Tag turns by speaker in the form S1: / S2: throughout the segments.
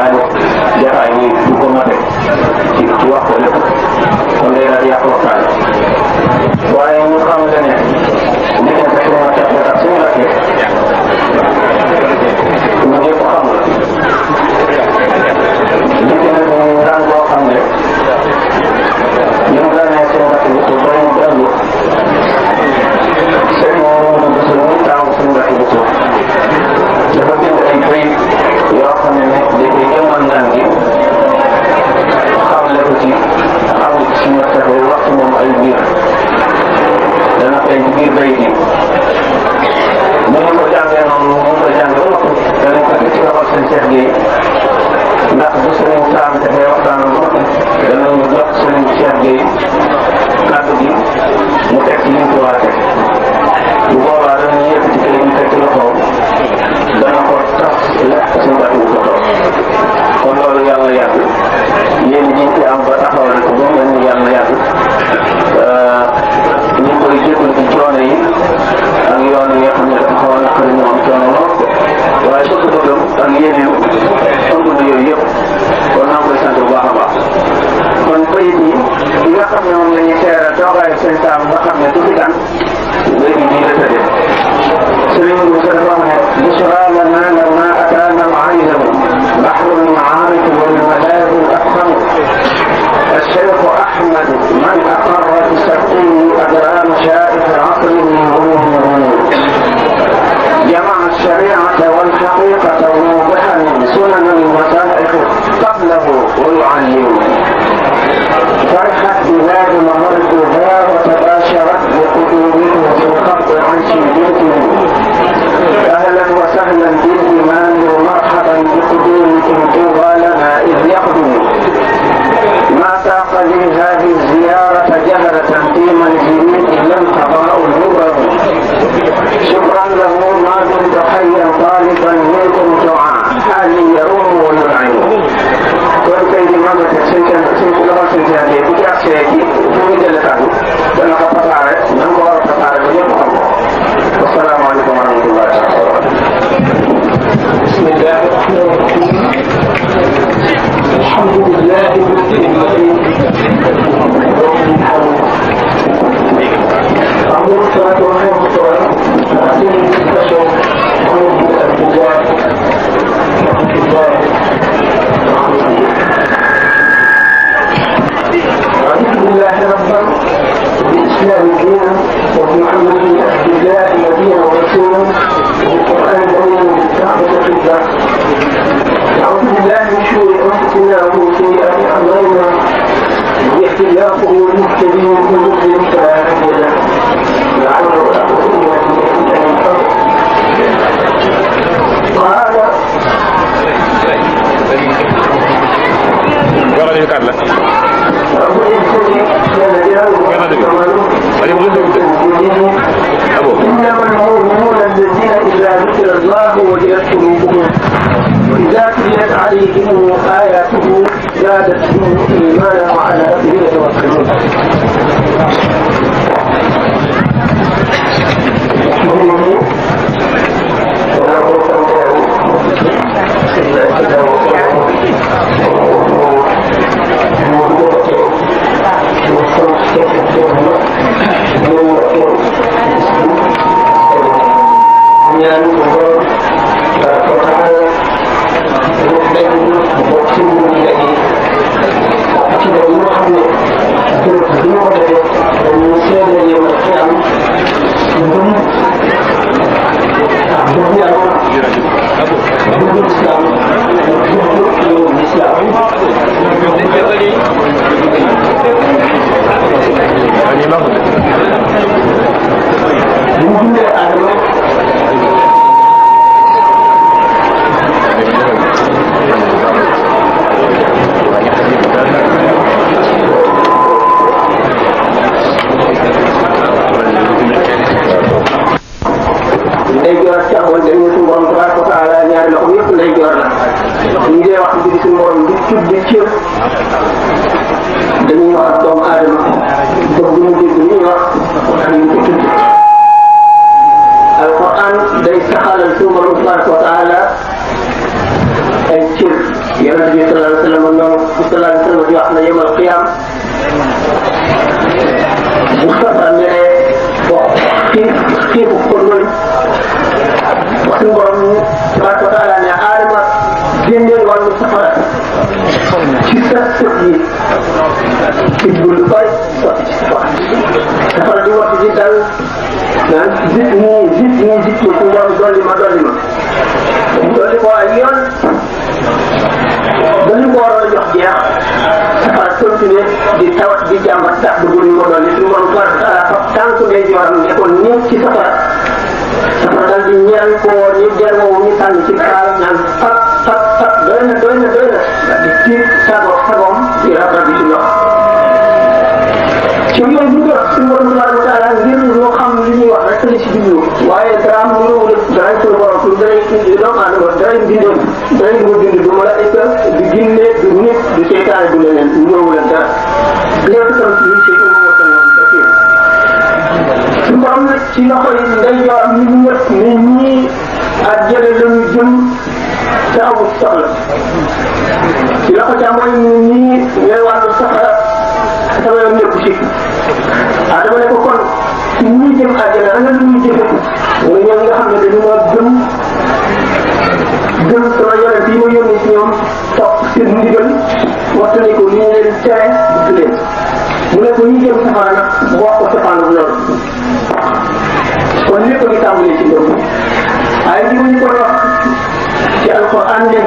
S1: waaye jataay bi du ko mate ci wax ko lépp kon day daal di yàq waxtaan waaye ñu xam le ne li ngeen fekk ma tax ba tax suñu lakkee ñu ñëpp xam la li ci nekk ñu daan boo xam ne ñu mu daanee seen rakk bi su doon dellu seen moom du su muy taamu suñu rakk bi suuf dafa bind ay bayit yoo xam ne dafay jëmal naan gi xamle ko ci xam suñu fexe wax ci moom ay biir dana feeñ ci biir bayit yi bu ñu ko jàngee noonu mu ko jàngee ba noppi danañ ko ci loxol seen Cheikh Gueye ndax bu sëriñ Saam dafay waxtaan ba noppi danañu jox sëriñ Cheikh Gueye kàddu gi mu teg ci liñ ko war a teg bu boobaa danañu yëkkati kër yi ñu teg ci loxoom dana ko tax suñu bàtt bu ko toog kon loolu yàlla yàgg yéen ñi ci am ba taxawal ko ba mel ni yàlla yàgg ñu koy jégalu ci coono yi ak yoon yi nga xam ne dafa xaw a naqari ñu am coono lool waaye bëgg-bëggam ak yéeneem ëmb na yooyu yëpp kon naa koy sant bu baax a baax kon bayit yi nga xam ne moom la ñuy seeral toogaayu seen saam nga xam ne du fi gan léegi nii la tëddee sëriñ bi dafa wax ne bushra lana lama atana al-aylam bahrun ma'arif wal madad al-afham الشيخ أحمد من أقر بسبقه أدرى مشائخ عصره جمع الشريعة والحقيقة موضحا سنن المسائح قبله ويعلم فرحت بلاد ممرتها وتباشرت بقدومه في الخط عن شدته أهلا وسهلا بالإيمان ومرحبا بقدومكم طوبى لنا إذ يقدم ما ساق لي هذه الزيارة جهرة في منزلي إلا القضاء الهبر شكرا له ما دمت حيا طالبا منكم دعاء حالي يروم ويرعي kon tey jii maa ngi lay sëñ loxo sëñ Cheikh Gueye bu ci accès ci fu muy jëlee kàddu dana ko tasaare na nga ko war a tasaare ba ñëpp xam ko wasalaamaaleykum wa rahmatullahi wa barakatuh bismillahi rahmani rahim alhamdulillahi rabbil alamin أمور الصلاة والسلام على سيد البشر محمد بن عبد الله رحمة الله رضيت بالله ربا بالإسلام دينا وبمحمد بن عبد الله نبيا ورسولا وبالقرآن دليلا بالكعبة قبلة أعوذ بالله من شرور أنفسنا ومن سيئات أعمالنا يهدي الله فهو المهتدي ومن يضلل فلا هادي له لعله إنما المؤمنون الذين إذا ذكر الله وجلت قلوبهم وإذا تليت عليهم آياته زادتهم إيمانا وعلى ربهم يتوكلون dañuy wax ak doomu aadama bëgg ñu dégg li ñuy wax ak ñu ko tudd alquran day saxalal suñu borom tabaraka wa taala ay cër yonent bi sallallahu alayhi wa sallam noonu sallallahu alayhi wa sallam di wax ne yawmal qiyaam bu safara ne xiifu ko loolu suñu borom tabaraka wa taala ne Aadama génneel wàllu safara ci sa sëf yi ci lu bari sotti ci safara di wax di dal naan zit nii suñu borom dolli ma dolli ko ay yoon dañu ko waroon a jox jeex safara continuer di tawat di jàmbat ndax bëggul ñu ko dolli suñu borom tabaraka wa taala fab tànk ndey jooram nekkoon nii ci safara daal di ñaan ko ñu delloo ñu tànn ci kaal naan fat doy na daal di tiit sagoom di rab bi ci ndox ci yoon bu ko suñu borom tabaraka wa taala ngir ñoo xam li ñuy wax rek la ci jublu waaye dara mënul dara suñu borom pour doomu aadama dara bindoon dara ñu ko bind du malaayika du jinne du nit du seytaane du leneen ñëwu leen dara léegi tam ñu ci su borom nag ci loxo yi ndey yoo am ñu ñëpp ne ñii àjjana la ñu jëm te amul soxla ci loxo càmmoñ ñii ñooy wàllu safara sama yoon nekku ci dama ne ko kon ci ñii jëm àjjana ana lu ñuy jëfe mooy ñoom nga xam ne dañu ma gëm sama yonent yi ma yónni ci ñoom topp seen ndigal waxtani ko li ñu leen tere dugg leen mu ne ko ñi jëm safara nag mu wax ko safaanu loolu kon lépp a ngi tàmbalee ci loolu waaye li ñu ko wax ci alquran ne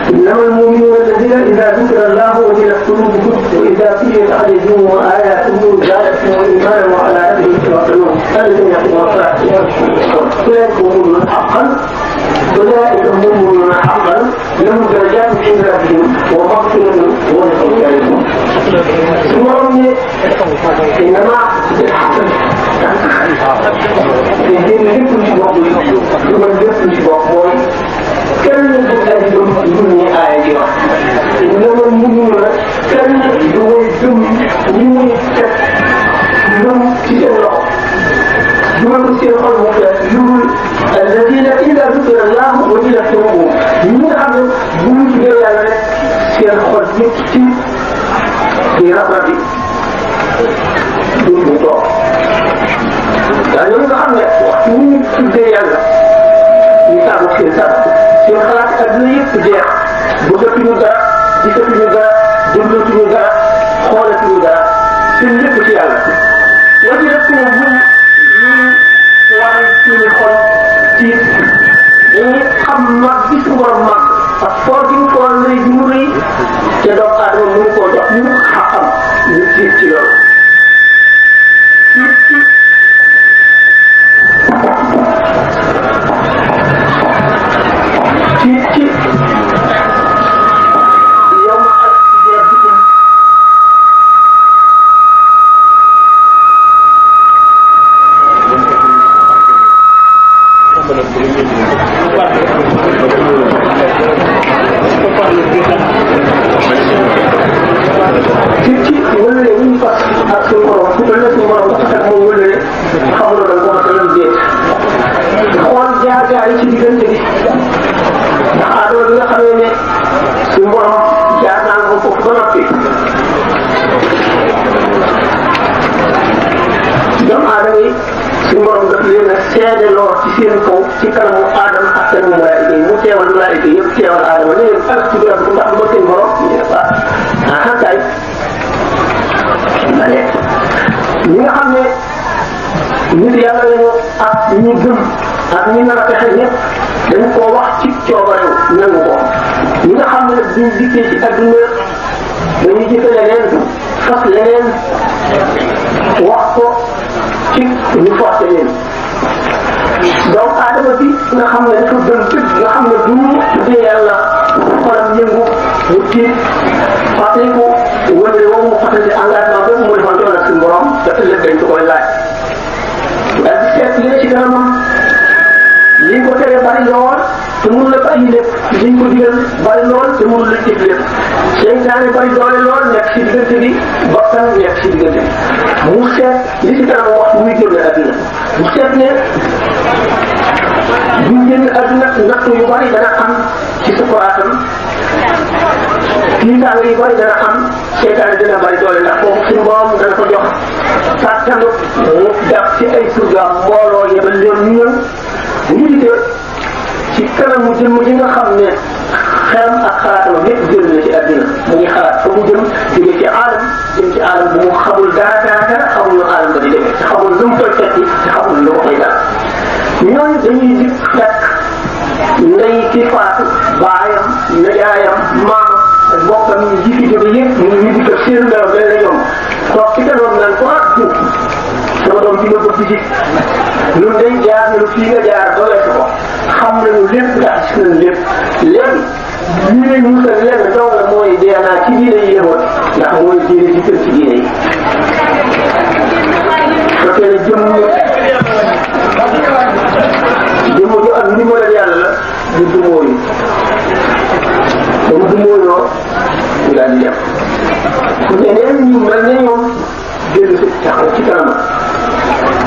S1: إنما المؤمنون الذين إذا ذكر الله وجلت قلوبهم وإذا تليت عليهم آياته زادتهم إيمانا وعلى ربهم يتوكلون الذين يقولون أولئك هم المؤمنون حقا أولئك هم المؤمنون حقا لهم درجات عند ربهم ومغفرة ورزق كريم ثم إنما kenn du ay gëm ñu ñu aaya ji wax ñoom mënuñu la kenn du way gëm ñu muy teg gëm ci seen loxo dugal ko seen xol mu fees lul alladina ida dukira allah wajilat qulubuhum ñi nga xam ne bu ñu tuddee yàlla rek seen xol yëpp ci di rabati duñ ñu toog daa ñooñu nga xam ne waxtu ñu tuddee yàlla ñu tàggu seen sàmm seen xalaat adduna yëpp jeex bëggatuñu dara gisatuñu dara déglootuñu dara xoolatuñu dara seen lépp ci yàlla wàcc rek ko moom ñu war suñu xol ci dañuy xam mag bi su borom mag ak foor bi mu foor rëy bi mu rëy te doomu aadama mënu koo jox ñu xam ñu tiit ci loolu ci kanamu Adama ak kanamu malaayika yi mu teewal malaayika yëpp teewal Adama ne leen ak ci biir ndax ma seen borom ñu ne ah kay ma ne ñi nga xam ne nit yàlla lañu ak ñi gëm ak ñi nar a fexe ñëpp dañu koo wax ci coobarew nangu ko ñi nga xam ne nag duñ dikkee ci adduna dañuy jëfe leneen fas leneen wax ko ci ñu forcé leen donc Adama bi nga xam ne dafa gën tëdd nga xam ne du tuddee yàlla xolam yëngu mu tiit fàttali ko wala woo mu fàttali engagement boobu mu defoon doon ak suñu borom te ëllëg dañ ko koy laaj daal di seet li ci kanamam li ko tere bari lool te mënu la bàyyi lépp liñ ko digal bari lool te mënu la jëf lépp seytaane bari doole lool nekk ci diggante bi bakkan nekk ci diggante bi mu seet li ci kanam wax muy génn adduna mu seet ne buñ génn adduna natt yu bari dana am ci sukuraatam tiitaanga yi bari dana am seytaane dina bari doole ndax foofu suñu borom dana ko jox kàttanu mu def ci ay surgaam mbooloo yebal leen ñu ñëw ñu ci kanamu jëmm ji nga xam ne xelam ak xalaatam lépp jël na ci àddina mu ngi xalaat fa mu jëm jóge ci aalam jëm ci aalam bu mu xamul dara xamul lu aalam ba di demee te xamul lu mu koy tekki te xamul lu ko koy dal ñooñu dañuy dikk fekk ndey ki faatu baayam nijaayam maamam ak bokkam yi ji fi jóge yëpp ñu dikk seen melo benn la ñoom toog ci kanam naan ko tuub sama doom bi nga bëgg ji ñun day jaar nañu fii nga jaar ba weesu ko xam nañu lépp ndax gis nañu lépp léegi ñu ne ñu sa lenn dong la mooy dee naa ci diine yi yemoon ndax mooy diine ci kër ci diine yi fekkee ne jëmm ju ak ndimbal yàlla la ñu dumóoyu dañu dumóoyoo ñu daal di dem su ñeneen ñu mel ne ñoom dellu si taxaw ci kanam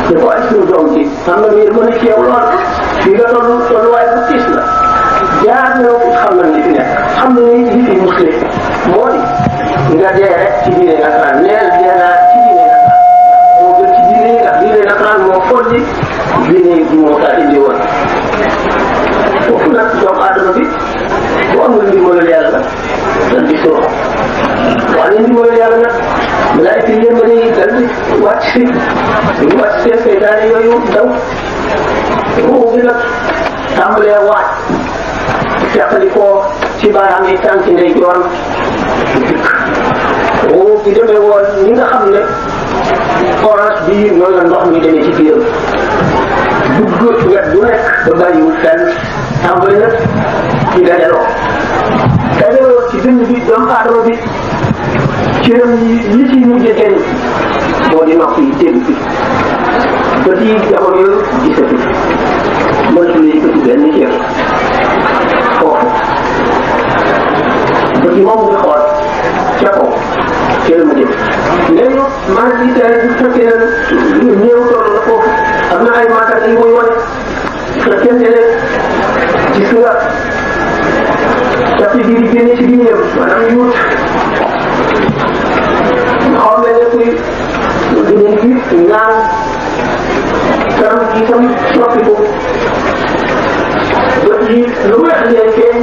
S1: te ko ay suñu doom ci xam nga ni mën a ceew lool fii nga tolluwaay bu tiis la jaar na xam na li fi nekk xam na ni li fi musle moo di nga dee rek ci diine nasaraan neel dee naa ci diine nasaraan moo gën ci diine yi ndax diine nasaraan moo folli diine yi moo taa indi woon foofu nag doomu aadama bi bu amul ndimbalal yàlla dal di soo waaye ndimbalal yàlla nag malaayika yi yërmande yi dal di wàcc si ñu wàcc seen seytaane yooyu daw ruux bi nag tàmbalee waaj feqali ko ci baaraam yi tànk ndey jooram dikk ruux bi demee woon ñi nga xam ne orange bi noonu la ndox mi demee ci biiram dugg wet bu nekk ba bàyyiwul fenn tàmbali nag ci dajaloo ci bind bi doomu aadama bi cëram yi ci mujj génn moo di nopp yi dégg bi bët yi jamono yooyu gisatu mënatu la yëkkati benn cër foofu bët yi moom nga xool ca kaw cëram ma jëm léegi man li tey bu fekkee ne néew toll na foofu am na ay maatal yi muy wane fekkee ne gis nga tapi di génne ci biiram maanaam yuut xaw mel ne kuy dinañ gis naan kanam gi tam soppi ko bët yi lu weex leen feeñ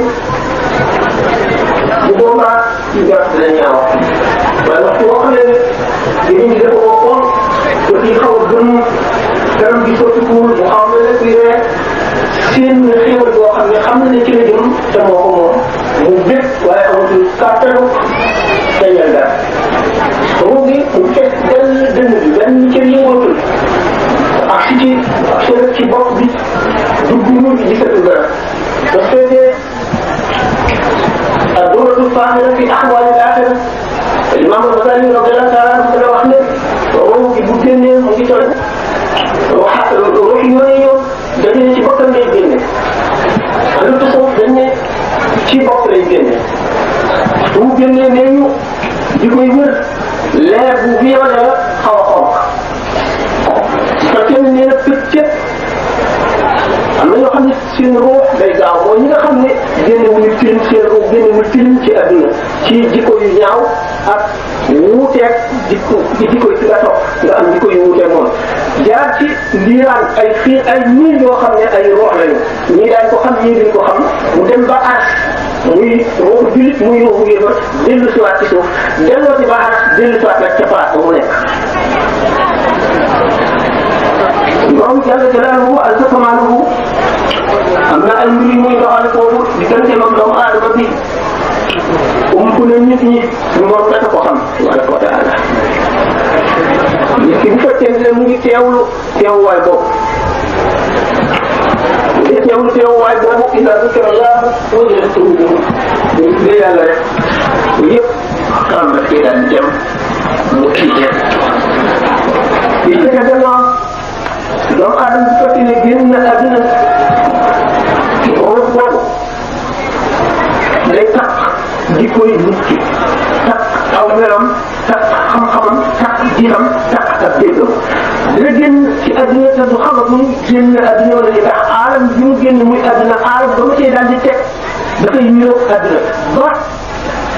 S1: bu boobaa ci gàtt la ñaaw waaye waxtu boo xam ne dinañ gis dafa bokkoon bët yi xaw a gën kanam gi soppikuwul mu xaw mel ne kuy ree seen xéwal boo xam ne xam na ne ci la jëm te moo ko moom mu bépp waaye amatul kàttanu dañal dara ruux gi mu fekk benn dënn bi benn cër yëngootul ak si ci bopp bi dugg mu ngi gisatul dara da fekkee ak doonatul faamila fi axwaali laaxira Imam Al-Ghazali radiyallahu taala anhu wax ne ruux gi bu génnee mu ngi toll ruux yooyu dañu ne ci boppam lay génne lu tasawuf dañ ne ci bopp lay génne bu mu génnee nee ñu di koy wër leer bu violet la xaw a xonq te kenn nee na pëccët am na ñoo xam ne seen ruux day gaaw mooy ñi nga xam ne génnewuñu film seen ruux génnewul film ci adduna ci jikko yu ñaaw ak wuuteeg jikko yi nga toog nga am jikko yu wuuteeg moom jaar ci liiraan ay fii ay miir yoo xam ne ay ruux lañu ñii daañ ko xam ñii duñ ko xam mu dem ba aas muy ruux jullit muy ruux yéefar dellu si waat ci suuf delloo ci ba aas dellu si waat nag ca paas ba mu nekk moom jàll jalaaluhu al kamaaluhu am na ay mbir yu muy doxal foofu diggante moom doomu aadama bi ump na nit ñi moom rek ko xam tabaraka wa taala nit ki bu fekkee ne mu ngi teewlu teewuwaay boobu mu ngi teewlu teewuwaay boobu ila zikra Allah wajilat qulubuhum ñu tuddee yàlla rek yëpp xam nga kii daal dem mu tiite di fekke gannaaw doomu aadama bu fekkee ne génn na àdduna boobu day tax di koy nit ki tax aw melam tax xam-xamam tax diinam tax ak déggam dina génn ci àdduna te du xamatul génn àdduna wala li tax aalam bi mu génn muy àdduna aalam ba mu cee daal di teg dafay ñëw àdduna ba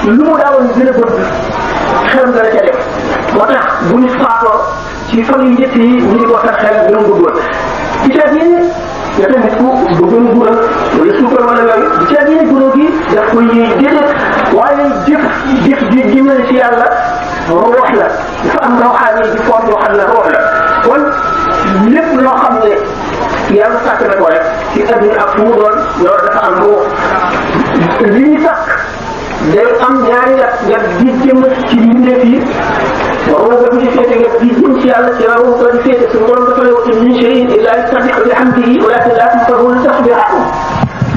S2: lu mu daawoon gën a bëgg xelam dana ca def moo tax bu nit faatoo ci fan yu njëkk yi ñu di ko tax xel gën a bëggoon ci seet yi nga nit ku bëggoon gural wala suukar wala yooyu ci seet yi guróo gi daf koy yëy déedéet waaye jëf ji mel ci yàlla ruux la dafa am rawxaan yi di foon yoo xam ne ruux la kon lépp loo xam ne yàlla sàkk na ko rek ci adduna ak fu mu doon loolu dafa am ruux li ñu sàkk day am ñaari yat di jëm ci mbindeef yi ruux ba di féete nga di jëm ci yàlla ci ruux ba di féete suñu borom dafa lay wax min shay'in illa yusabbihu bihamdihi walakin la tafqahuna tasbihahum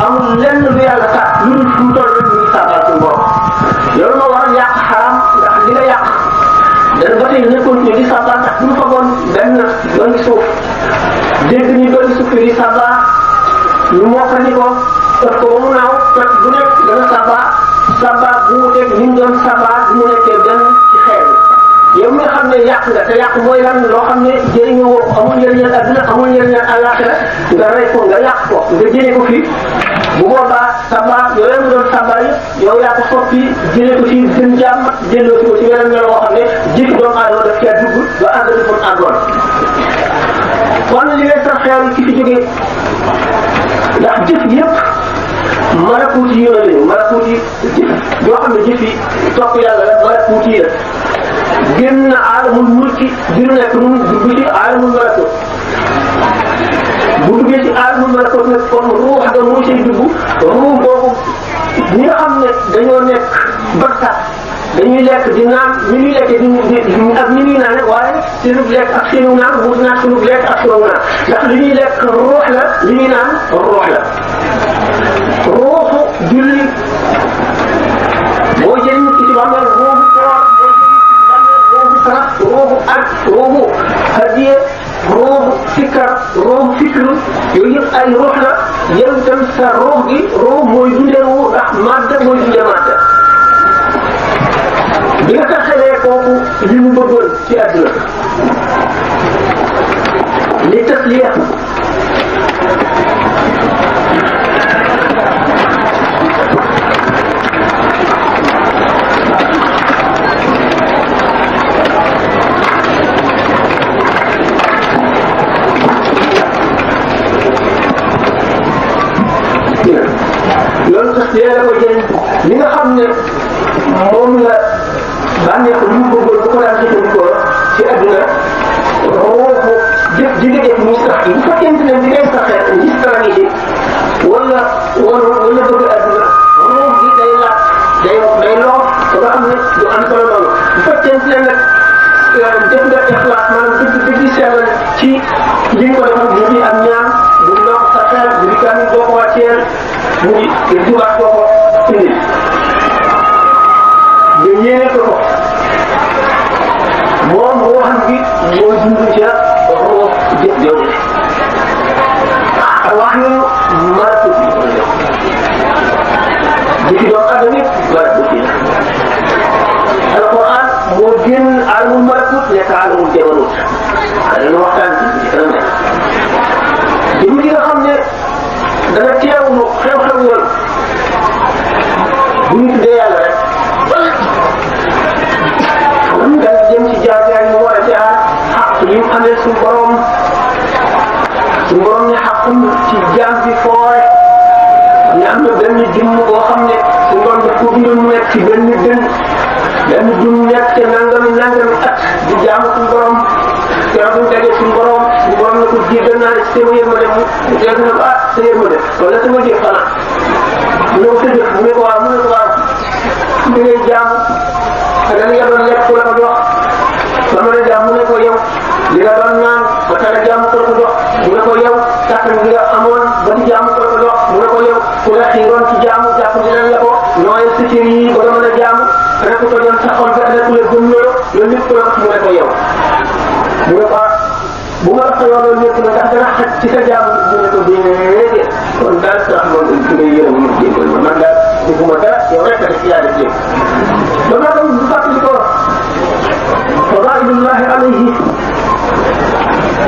S2: amul lenn lu yàlla sàkk lu dul fu mu toll rek ñu ngi sàbbal suñu borom loolu moo waral yàq xaraam ndax li nga yàq dana ba tey ne continuer di sàbbal ndax bu ñu fagoon benn doon di suuf dégg ñu doon di suuf di sàbbal ñu mokkani ko ëpp ko ba mu naaw toj bu nekk dana sàbbal bu mu teg ni mu doon sàbbal bu mu nekkee benn ci xeer bi yow mi nga xam ne yàq nga te yàq mooy lan loo xam ne jëriñoo woo amul njëriñal adduna amul njëriñal àllaaxira nga rey ko nga yàq ko nga jëlee ko fi bu boobaa sabaa yooyu mu doon sabaa yëpp yow yaa ko soppi jëlee ko ci gën jàmm jëloo ko ci yeneen melo boo xam ne jëfi doomu aadama daf cee dugg ba àggali ko àggoon kon li ngay sax xeer yi ci fi jógee ndax jëf yëpp malakuuti yi lañu malakuuti jëf yoo xam ne jëf yi topp yàlla la malakuuti yi la génn na aalamul mulki dina nekk nun dugg ci aalamul malakut bu duggee ci aalamul malakut nag kon ruux ga muy say dugg ruux boobu ñi nga xam ne dañoo nekk barsax dañuy lekk di naan ñu ñuy lekkee di ak ñu ñuy naan waaye seenub lekk ak seenu naan wuute naa seenub lekk ak seenu naan ndax li ñuy lekk ruux la li ñuy naan ruux la ruuxu julli boo jëlee nit ki ci bàmmeel ruuxu koor ruuxu ak ruuxu hadiye ruuxu sikkar ruuxu fikr yooyu yëpp ay ruux la yow itam sa ruux gi ruux mooy dundee wu ndax màdd mooy dundee màdd bi nga taxalee kooku li mu bëggoon ci àdduna li tasliya loolu sax yéen a ko jëriñ li nga xam ne moom la bànneexu li mu bëggoon bu ko daan jëfandikoo ci àdduna ruuxu jëf ji nga def muy sax bu fekkente ne di ngay saxee gis tara yi wala bëgg àdduna ruux gi day laaj day loo ba nga xam ne du am solo loolu bu fekkente ne nag def nga ixlaas maanaam dëgg sell ci li nga ko defal bu ci am ñaan bu ndox sa xel bu di kaamil boo ko wàcceel mu ngi jubaat boo ko indi nga yéene ko moom ruuxam gi mooy dund ca ruux jëf jooju wax ñu malakut bi ko def jëfi doomu aadama yëpp malakut yi alquran moo génn alamul malakut nekk alamul jabarut dañu waxtaan ci dana nekk jëmm gi nga xam ne dana teewlu xew-xew yoon bu ñu tuddee yàlla rek xam nga jëm ci jaar-jaar yi war a jaar xaq yi mu amee suñu borom ne xaqum ci jaam bi foore ñu am na benn jëmm boo xam ne suñu borom daf ko bindoon mu nekk ci benn dun nekk te nangami at di jaamu suñu borom keroog ñu dajee suñu borom ne ko jéggal naa ci sama yërmande mu dégg na ko sa yërmande wala sama jëf xanaa mu ne ko sa jëf mu ne ko waaw li ngay jaamu da nga doon lekk ku la ko jox ba mën a jaam mu ne ko yow li nga doon naan ba tara jaamu ko la ko jox mu ne ko yow kàttan bi nga amoon ba di jaamu ko la ko jox mu ne ko yow ku la xiiroon ci jaamu jàpp dinañ la ko nooyal sa cër yi ba nga mën a jaamu ana ko tojoon sa xol bi ana ku la gëm loolu lépp ku la mu ne ko yow mu ne ko bu ma la xëyoon loolu lépp nag dana xaj ci sa jaamu mu ne ko déedéet kon daal sax moom ci ngay yërëm mu jéggal ma man daal defuma dara yow rek a def yaa def lépp dama ko bu fàttali ko fadailullahi alayhi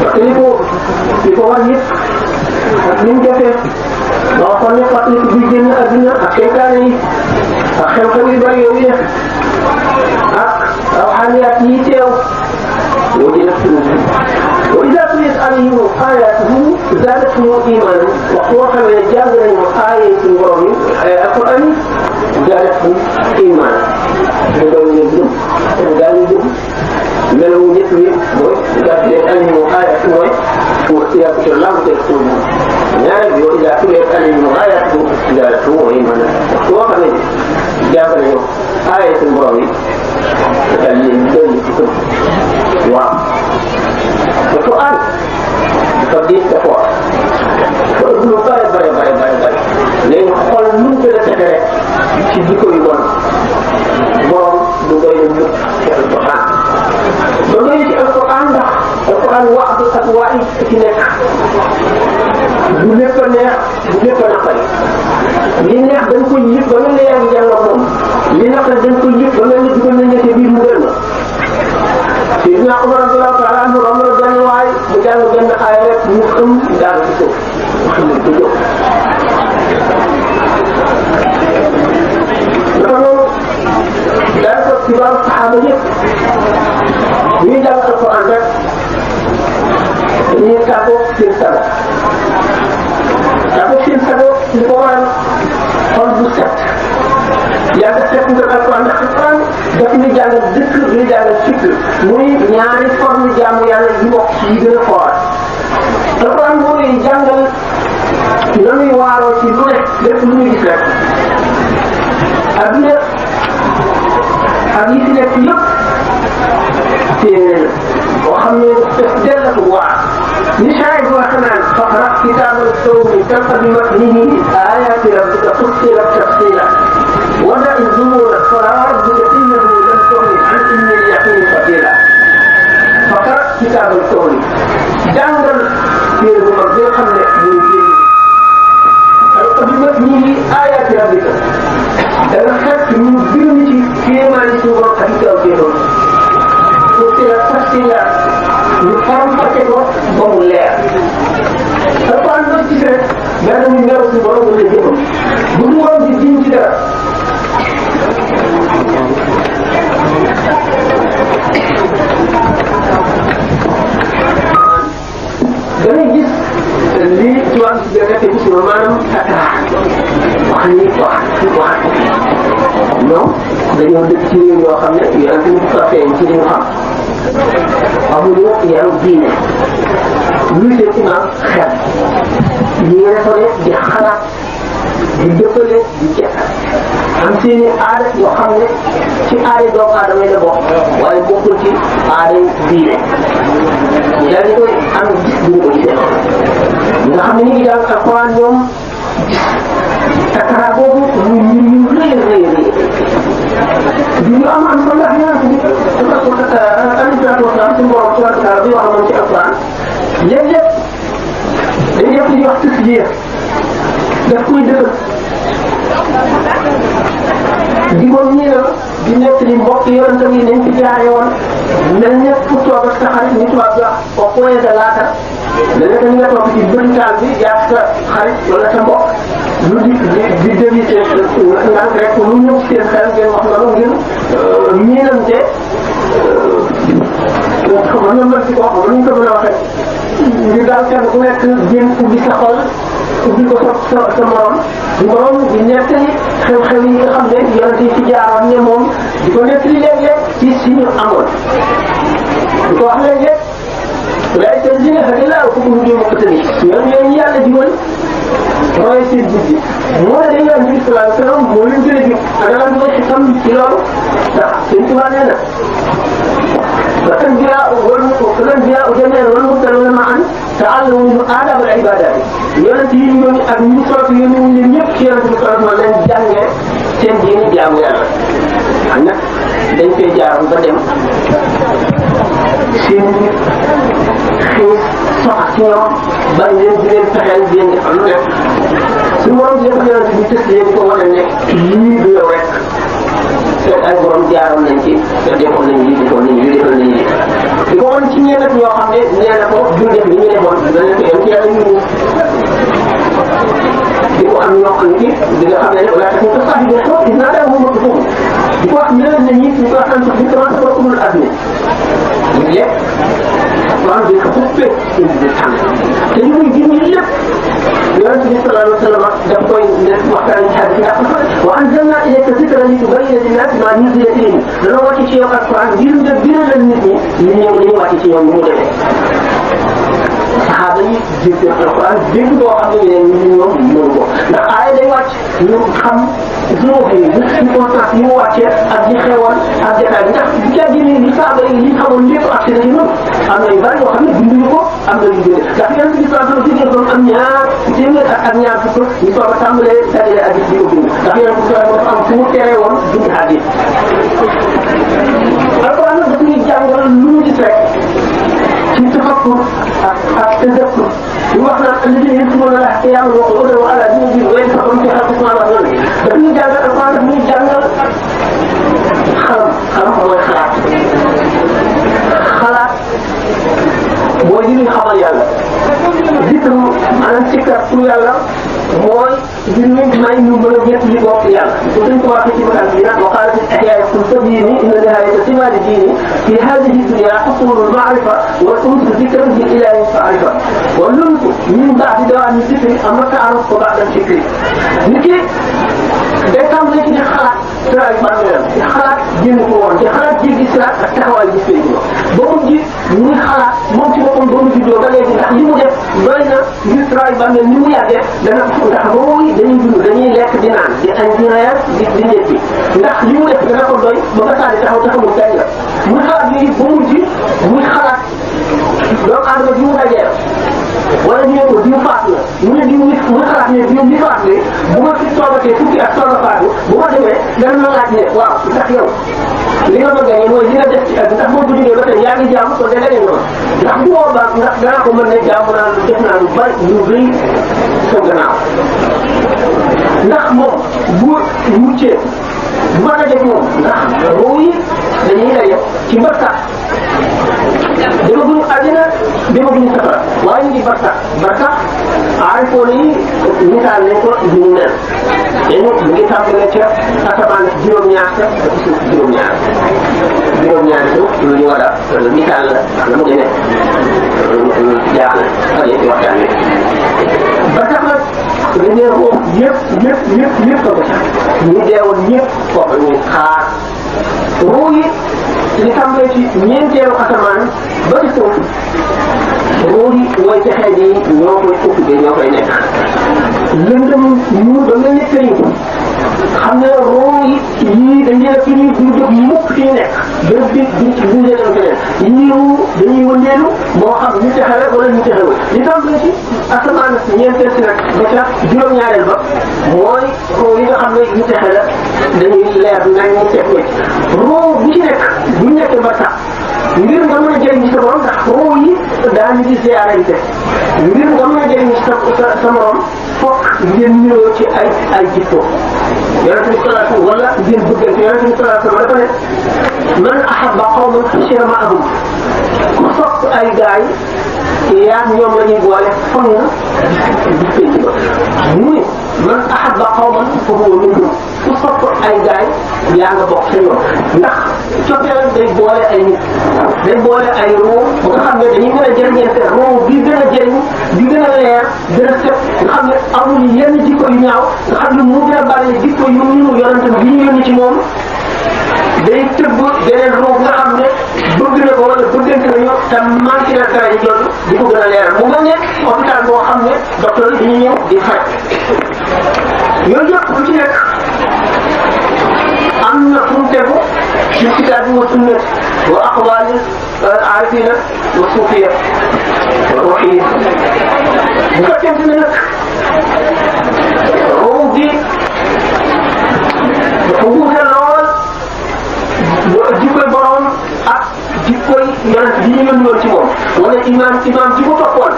S2: fàttali ko li ko war yëpp ak ni mu defee ba waxoon ne fàttali ko buy génn adduna ak seytaane yi ak xew-xew yu bari yooyu def ak rawxaaniyaat yi teew yoo ci def wa ida tuliyat alayhim ayatuhu zaadathum imanan waxtu woo xamee ne jàng nañu aaya suñu borom yi ay alquran yi zaadathum imanan da doon leen gëm daa ñu gëm melawu ñett yi mooy ida tuliyat alayhim ayatu mooy ida tuliyat lahu telefon ñaareel bi wa ida tuliyat alayhim ayatuhu zaadathum imanan waxtu woo xamee ne jàng nañu aaya suñu borom yi daal leen gën ci gëm waaw Alquran dafa diis dafa wax lu bare léegi xool nu mu gën a fexe rek ci jikko yu bon borom du doy na ñëpp ci Alquran ba doy ci Alquran ndax Alquran wax ak waay ci nekk du lépp a neex du lépp a naqari li neex dañ ko yëg ba nga ne yaa ngi jàng moom li naqari dañ ko yëg ba nga ne dugal nañ ci biir mu gën la Sidina Umar radiyallahu ta'ala anhu romb na benn waay mu jàng benn aaya rek mu xam daal ci suuf mu xam ne du jóg naka noonu daal ko ci baaru saxaaba yëpp ñuy jàng Alquran rek dañuy tàggoo seen sago li ko waral xol bu set yàlla seet nga Alquran ndax Alquran daf ñu jàngal dëkk ñu jàngal fikr muy ñaari forme jaamu yàlla yu bokk yi gën a foor Alquran moo lay jàngal nanuy waaroo ci lu ne lépp lu ñu gis rek adduna ak yi fi nekk yëpp téere la boo xam ne def dellatu waar ni saay boo xam naan faqra kitaabal sawmi talqabimat nihi ayati rabbika fussilat tafsila wada izumura farabika innahu lam tughni an ilmi al-yaqin fatila faqra kitaabal sawmi jàngal téere bu mag bi nga xam ne muy génn talqabimat nihi ayati rabbika da nga fekk ñu bind ci kéemaan yi suñu borom ak kaw kéemaan fussilat tafsila ñu faram fàcce ko ba mu leer Alquran doon ci rek daa dañuy meew suñu borom wala jëfam bu ñu borom di diñ ci dara dangay gis lii ci wàllu si biir rek ci maanaam attaque wax non dañoo dëkk ci réew yoo xam ne yonent bi ko feeñ ci li ñu xam amuñu yaru diine luy seen imam xel ñi resone di xalaat di dëppale di jekk am seeni aada yoo xam ne ci aada doomu aadama yi la bokk waaye bokkul ci aada diine ñu daal di koy am gis bu ñu ko gisee nga xam ne ñu ngi jàng Alquran ñoom takara boobu muy ñu rëy di ñu am solo ndax ñaar bi alayhi salaatu wa salaam suñu borom subhanahu wa taala bi wax moom ci Alquran léeg-léeg dañuy def li ñuy wax tasbiir daf koy dëgër di ko ñii la di nekk li mbokk yonentam yi nañ ci jaare woon mel ne fu toog ak sa xarit ni tubaab bi wax au point de laata da nekk ni nga toog ci bëntaal bi yaa sa xarit wala sa mbokk lu di dévisé naan rek lu ñëw seen xel ngeen wax loolu ngir miinante xam nga mën ci ko wax ñu ko mën a waxee ngir daal kenn ku nekk jéem ubbi sa xol ubbi ko sa morom di borom di nettali xew-xew yi nga xam ne yonent yi ci jaaroon ne moom di ko nettali léeg-léeg ci suñu amoon di ko wax léeg-léeg waaye seen dina xam ne laa ko mu jéem a ko tënk ñoom ñooy yàlla di woon mooy seen guddi moo ne dañu naan sallallahu alayhi wa sallam moo leen gën a jub ana lan mooy xam ci loolu ndax seen tubaab nee na فالأنبياء جميعا والمرسلون معا تعلموا آداب العبادات يونتي ñoom ak ñu sopp ñu ñun ñëpp ci yonent bi sallallahu alayhi wa sallam jàngee seen diine jaamu yàlla xam nag dañ koy jaaram ba dem seen xiis sox ci ñoom bañ leen di leen fexeel di leen defal lu nekk su morom di def yonent bi tës leen ko wane ne lii du yow rek fekk ay borom jaaroon nañ ci te defoon nañ lii defoon nañ lii defoon nañ lii di ko wan ci ñenn ñoo xam ne nee na ko du def li ñu defoon danañ ko yem ci yàlla ñu di ko am ñoo xam ne di nga xam ne wala tax ko sax di ko dinaa dem mu ko lekk waaw dañ ko xuppee indi di tànn te li muy génne lépp yonent bi sallallahu alayhi wa sallam daf koy waxtaan ci hadis ndax wa anzalna ilayka zikra li tubayyina linnaasi maa nuzzila ilayhim dana wàcc ci yow alquran ngir nga biral nit ñi li ñu wàcc ci ñoom ni mu demee saxaaba yi dégg alquran dégg boo xam ne ñoom mënu ko ndax aaya day wàcc ñu xam zuux yi importance yi mu wàccee ak li xewoon ak jotaay bi ndax bu caa génnee li saxaaba yi li xamoon lépp ak seen ñun am na yu bari yoo xam ne binduñu ko am na yu bëri ndax yéen si gis-gis doon am ñaar téeméer ak ñaar fukk ñu soog a tàmbalee dajale hadis bi ko bind ndax yéen si dafa am fu mu tere woon bind hadis alquran nag daf ñuy jàngal lu ñu gis rek ci tafakkur ak tadakkur ñu wax naan alladina yadkuruna llaha qiyaman wa qu'udan wa ala junubihim wa yatafakkaruna fi khalqi samawati wal ardi daf ñuy jàngal alquran daf ñuy jàngal xam mooy xalaat mooy li ñuy xamal yàlla zikr maanaam sikkar pour yàlla mooy li ñuy may ñu mën a ñett li bokk yàlla suñ ko waxee ci makaan bi nag وقال في الإحياء قل تبيني إن نهاية ثمار ديني في هذه الدنيا حصول المعرفة والأنس ذكرا بالإله فعرفة واللمس من بعد دوام الذكر أما تعرف بعد الفكر نكي day tàmbali ci di xalaat siraay bàmmeelam di xalaat génn ko woon di xalaat jéggi siraat ak taxawaay gis pénc ba mu ji muy xalaat moom ci boppam ba mu juddoo ba léegi ndax li mu def doy na ngir siraay bàmmeel ni mu yàggee dana ndax boobu dañuy dund dañuy lekk di naan di añ di reer di ndekki ndax li mu def dana ko doy ba nga saa di taxaw taxawul gañ la muy xalaat lii ba mu ji muy xalaat doomu aadama bi mu dajee wala ñu ne ko diw faat la mu ne diw nit mu xalaat ne diw mi faat ne bu ma fi toogatee fukki ak soog a faatu bu ma demee dana ma laaj ne waaw ndax yow li nga bëgg a mooy li nga def ci ak ndax boo ko jógee ba tey yaa ngi jaamu kon dana ñëw ndax bu boobaa ndax danaa ko mën ne jaamu naa lu def naa lu bari lu rëy sa gannaaw ndax moom bu muccee bu ma dajee moom ndax roo yi dañuy daje ci mbërtaat demaguñu àddina demaguñu safara waaye ñu ngi barsax aarifoon yi misaal nañ ko du mu mel dañu ngi tàmbalee ca asamaan juróom-ñaar sa ak suuf juróom-ñaar suuf lu ñu war a misaal la la mu demee jaaxle xale ci waxtaan wi barsax nag dañu ne moom yëpp ko sax ñu deewoon ñëpp foofu ñuy xaar ruu yi li tàmbalee ci ñeenteelu asamaan ba ci suuf ruu yi mooy texee ji ñoo koy occupé ñoo koy nekk lëndëm ñu ba nga nekk ni xam ne ruu yi yii dañ leen fi ñuy du jóg mukk fi ñu nekk bërëb bi duñ ci buñ leen feneen yii ruu dañuy wëndeelu moo xam ñu texale wala ñu texewul li tàmbalee ci asamaan ñeenteel si nag ba ca juróom-ñaareel ba mooy ruu yi nga xam ne ñu texe la dañuy leer nañ ñu teg wecc ruu bu ci nekk bu nekkee ba tax ngir nga mën a jëriñ ci sa borom ndax ruu yi daañu di ziarante ngir nga mën a jëriñ ci sa morom fokk ngeen ñëw ci ay jikko yonente bi sallallahu alayhi wala ngeen bëggante yonente bi sallallahu alayhi dafa ne man ahabba qawman hashira ma'ahum ku sopp ay gaay yaa ñoom la ñuy boole fon na gis pénc ba muy man ahabba qawman fa huwa minhum ku sopp ay gaay yaa nga bokk sa yoon ndax cofeel day boole ay nit day boole ay roo ba nga xam ne dañuy gën a jëriñante roo bi gën a jëriñ bi gën a leer gën a set nga xam ne amul yenn jikko yu ñaaw nga xam ne mu gën a bari jikko yu ñu yonante bi ñu yónni ci moom day tëbb beneen roo nga xam ne bëgg na ko wala bëggante nañu te manqué na dara ji jot di ko gën a leeral mu mel ne hôpital boo xam ne docteur yi dañuy ñëw di faj yooyu yëpp lu ci nekk am na fu mu tegu ci kitaabi wa sunnat wa aqwaali aarifina wa suufiya wa ruuxiya bu fekkente ne nag ruu gi dafa wuute lool jikkoy borom ak jikkoy yonent bi ñu yónni woon ci moom wala imaam ji mu toppoon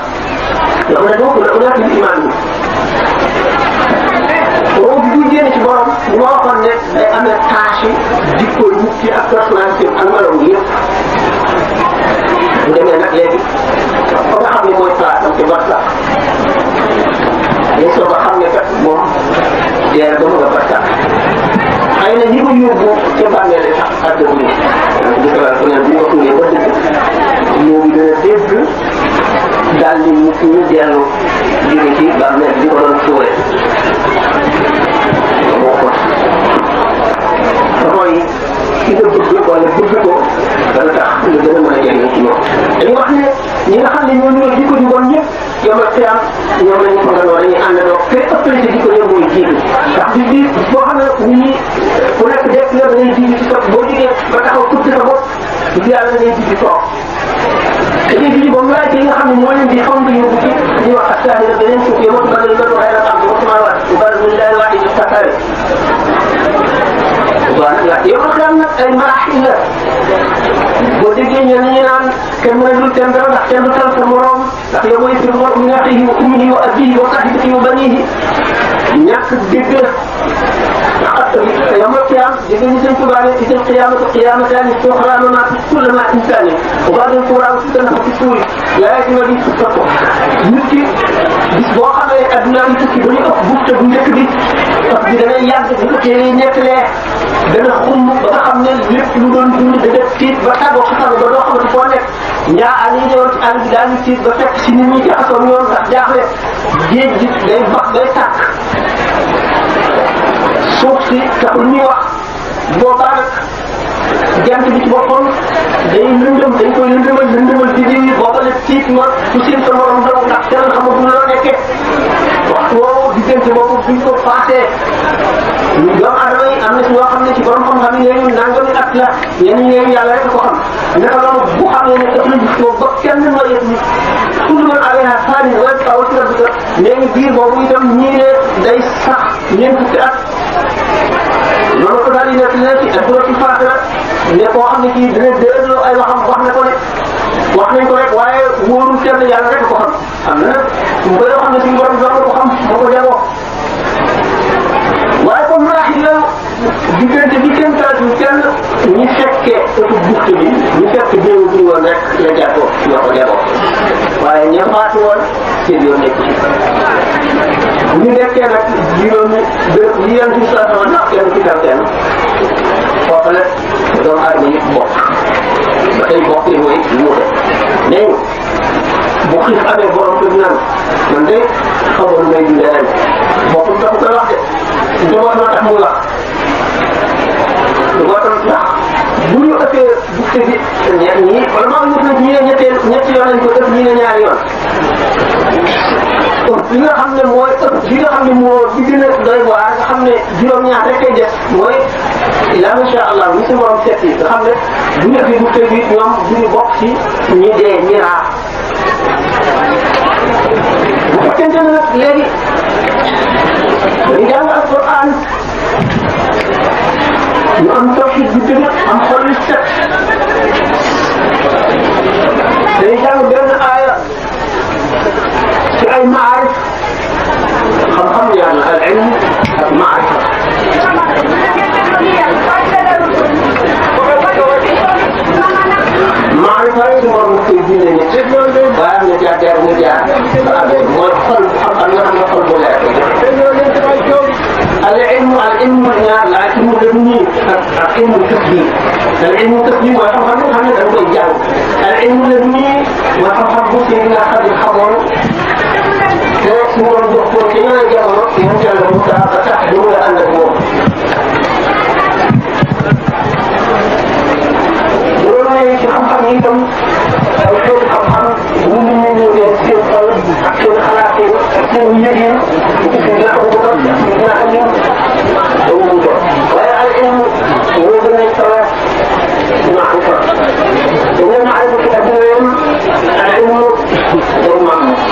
S2: yoo xam ne donc la unaat li imaam bi ruu gi buy génne ci borom ñu waxoon ne day amee tâche jikkoy nit ki ak personnalité ak meloom yëpp bu demee nag léegi fa nga xam ne mooy place ci barsax dañ soog a xam ne kat moom dee dama nga barsax xëy na ñi ko yóbbu ca bàmmeele sax ak dëgg yi di ko wax ne bu ñu ko tuddee ba dëgg ñoo ngi gën a dégg daal di ñu dellu jóge ci bàmmeel di ko doon suure moo ko mooy ki nga bëgg wala bëgg ko dana tax nga gën a mën a jëriñu ci ñoom dañu wax ne ñi nga xam ne ñoo ñëw di ko ñu woon ñëpp yow ak xiyam ñoom lañu ko doon dañuy àndandoo te ëppale ci di ko ñoom mooy jiitu ndax bi bi boo xam ne ñi ku nekk def la da ngay jiitu ci toog boo jógee ba taxaw tuuti sa bopp di yàlla da ngay jiitu toog te léegi ji boobu laaj yi nga xam ne moo leen di xam nga yóbbu ci ñuy wax ak saa yi nag beneen suuf yow ba nga doon waxee la am ba sama waat bu bari ñu lay wax ci sakare waaw yow ak xiyam nag ay maraaxil la boo déggee ñenn ñi naan kenn mënul kenn dara ndax kenn du tal sa morom ndax yow mooy fi mu min axiihi wa ummihi wa abiihi wa sahbihi wa baniihi ñàkk dégg ndax yow ma qiyaam dégg ñu sëñ Tuubaa ne isil qiyaamatu qiyaamataani tuxraanuna fi kulli ma insaani wa baadul fuuraaw si dana fi suuri yaa ngi di topp nit ki bis boo xamee adduna yi tukki ba ñu ëpp bufte bu njëkk bi parce que dangay yàgg bu ko téye nettalee dana xum ba nga xam ne lépp lu doon dund da def tiit ba tàggoo sa tàgg ba doo xamante foo nekk ñaa àll yi ñëwoon ci àll bi daal di tiit ba fekk si nit ñi jaxasoo ñoom ndax jaaxle géej gi day bax day tàkk suuf si taxul ñuy wax boobaa nag jant bi ci boppam day lëndëm dañ koy lëndëmal di di booba la tiit nga su seen sa morom daw ndax kenn xamatu loo nekkee waxtu woowu diggante boobu buñ ko passé ñu doomu adama yi am na ci ñoo xam ne ci borom xam-xam yi ñooñu nangami at la yenn ñooñu yàlla rek ko xam naka loolu bu xamee ne daf la gis moom ba kenn ma yëg ni kullu man alayha faanin wa yabqa wajhu rabbika léegi biir boobu itam ñii ne day sax ñeent fukki at loolu ko daal di nekk ne ci ak ci faatira ne koo xam ne kii dina déglu ay waxam wax na ko ne wax nañ ko rek waaye wóorul kenn yàlla rek ko xam am na su bëri yoo xam ne suñu borom doon ko xam moo ko jagoo waaye comme maraaxil la diggante bi kenn taatu kenn ñi fekkee ëpp bufte bi ñi fekk déewu bi woon rek la jàppoo ñoo ko jagoo waaye ña faatu woon seen yoon nekk ci bu ñu nekkee nag juróomi béréb yi yan ci sa sama ndax kenn ci kar kenn foofu la doomu aadama yëpp bokk ba tey bokk yi mooy wuute nee bu xiif amee borom kër naan man de xamoon may dundee ren bokkul tax koy wax de njaboot moo tax muy wax njabootam ndax bu ñu ëppee bufte bi ñi wala maa ngi ñëpp ñi ne ñetti yoon lañ ko def ñi ne ñaari yoon li nga xam ne mooy ëpp li nga xam ne moo bi gën a doy waar nga xam ne juróom-ñaar rek kay def mooy ila masha Allah ñu si morom seet yi nga xam ne bu ñu ëppee bufte bi ñoom du ñu bokk ci ñi dee ñi raar bu fekkente ne nag léegi dañu jàng alquran ñu am tawhid bu dëgg am xol yu set dañu jàng benn aaya ci ay maarif xam-xam yàlla al ilm ak maarifa maarifa yi du moom koy bindee ni ci waaye am na jaar mu jaar mooy xol xam-xam nga xam ne xol bu leer العلم العلم الدنيا العلم الكسبي العلم الكسبي ويحفظ محمد أبو الجعل العلم الدنيا ويحفظ سيدنا أحد الحضر سيدنا الدكتور كما جاء ينجل المتعاقة تحدون أنه ولما يتحفظ إيكم الخير حفظ ومن يسير قلب أكثر خلاقين أكثر يجين سيدنا أبو بكر سيدنا علي والعلم وزن الصلاة معرفة ومن معرفة أبوهم العلم والمعرفة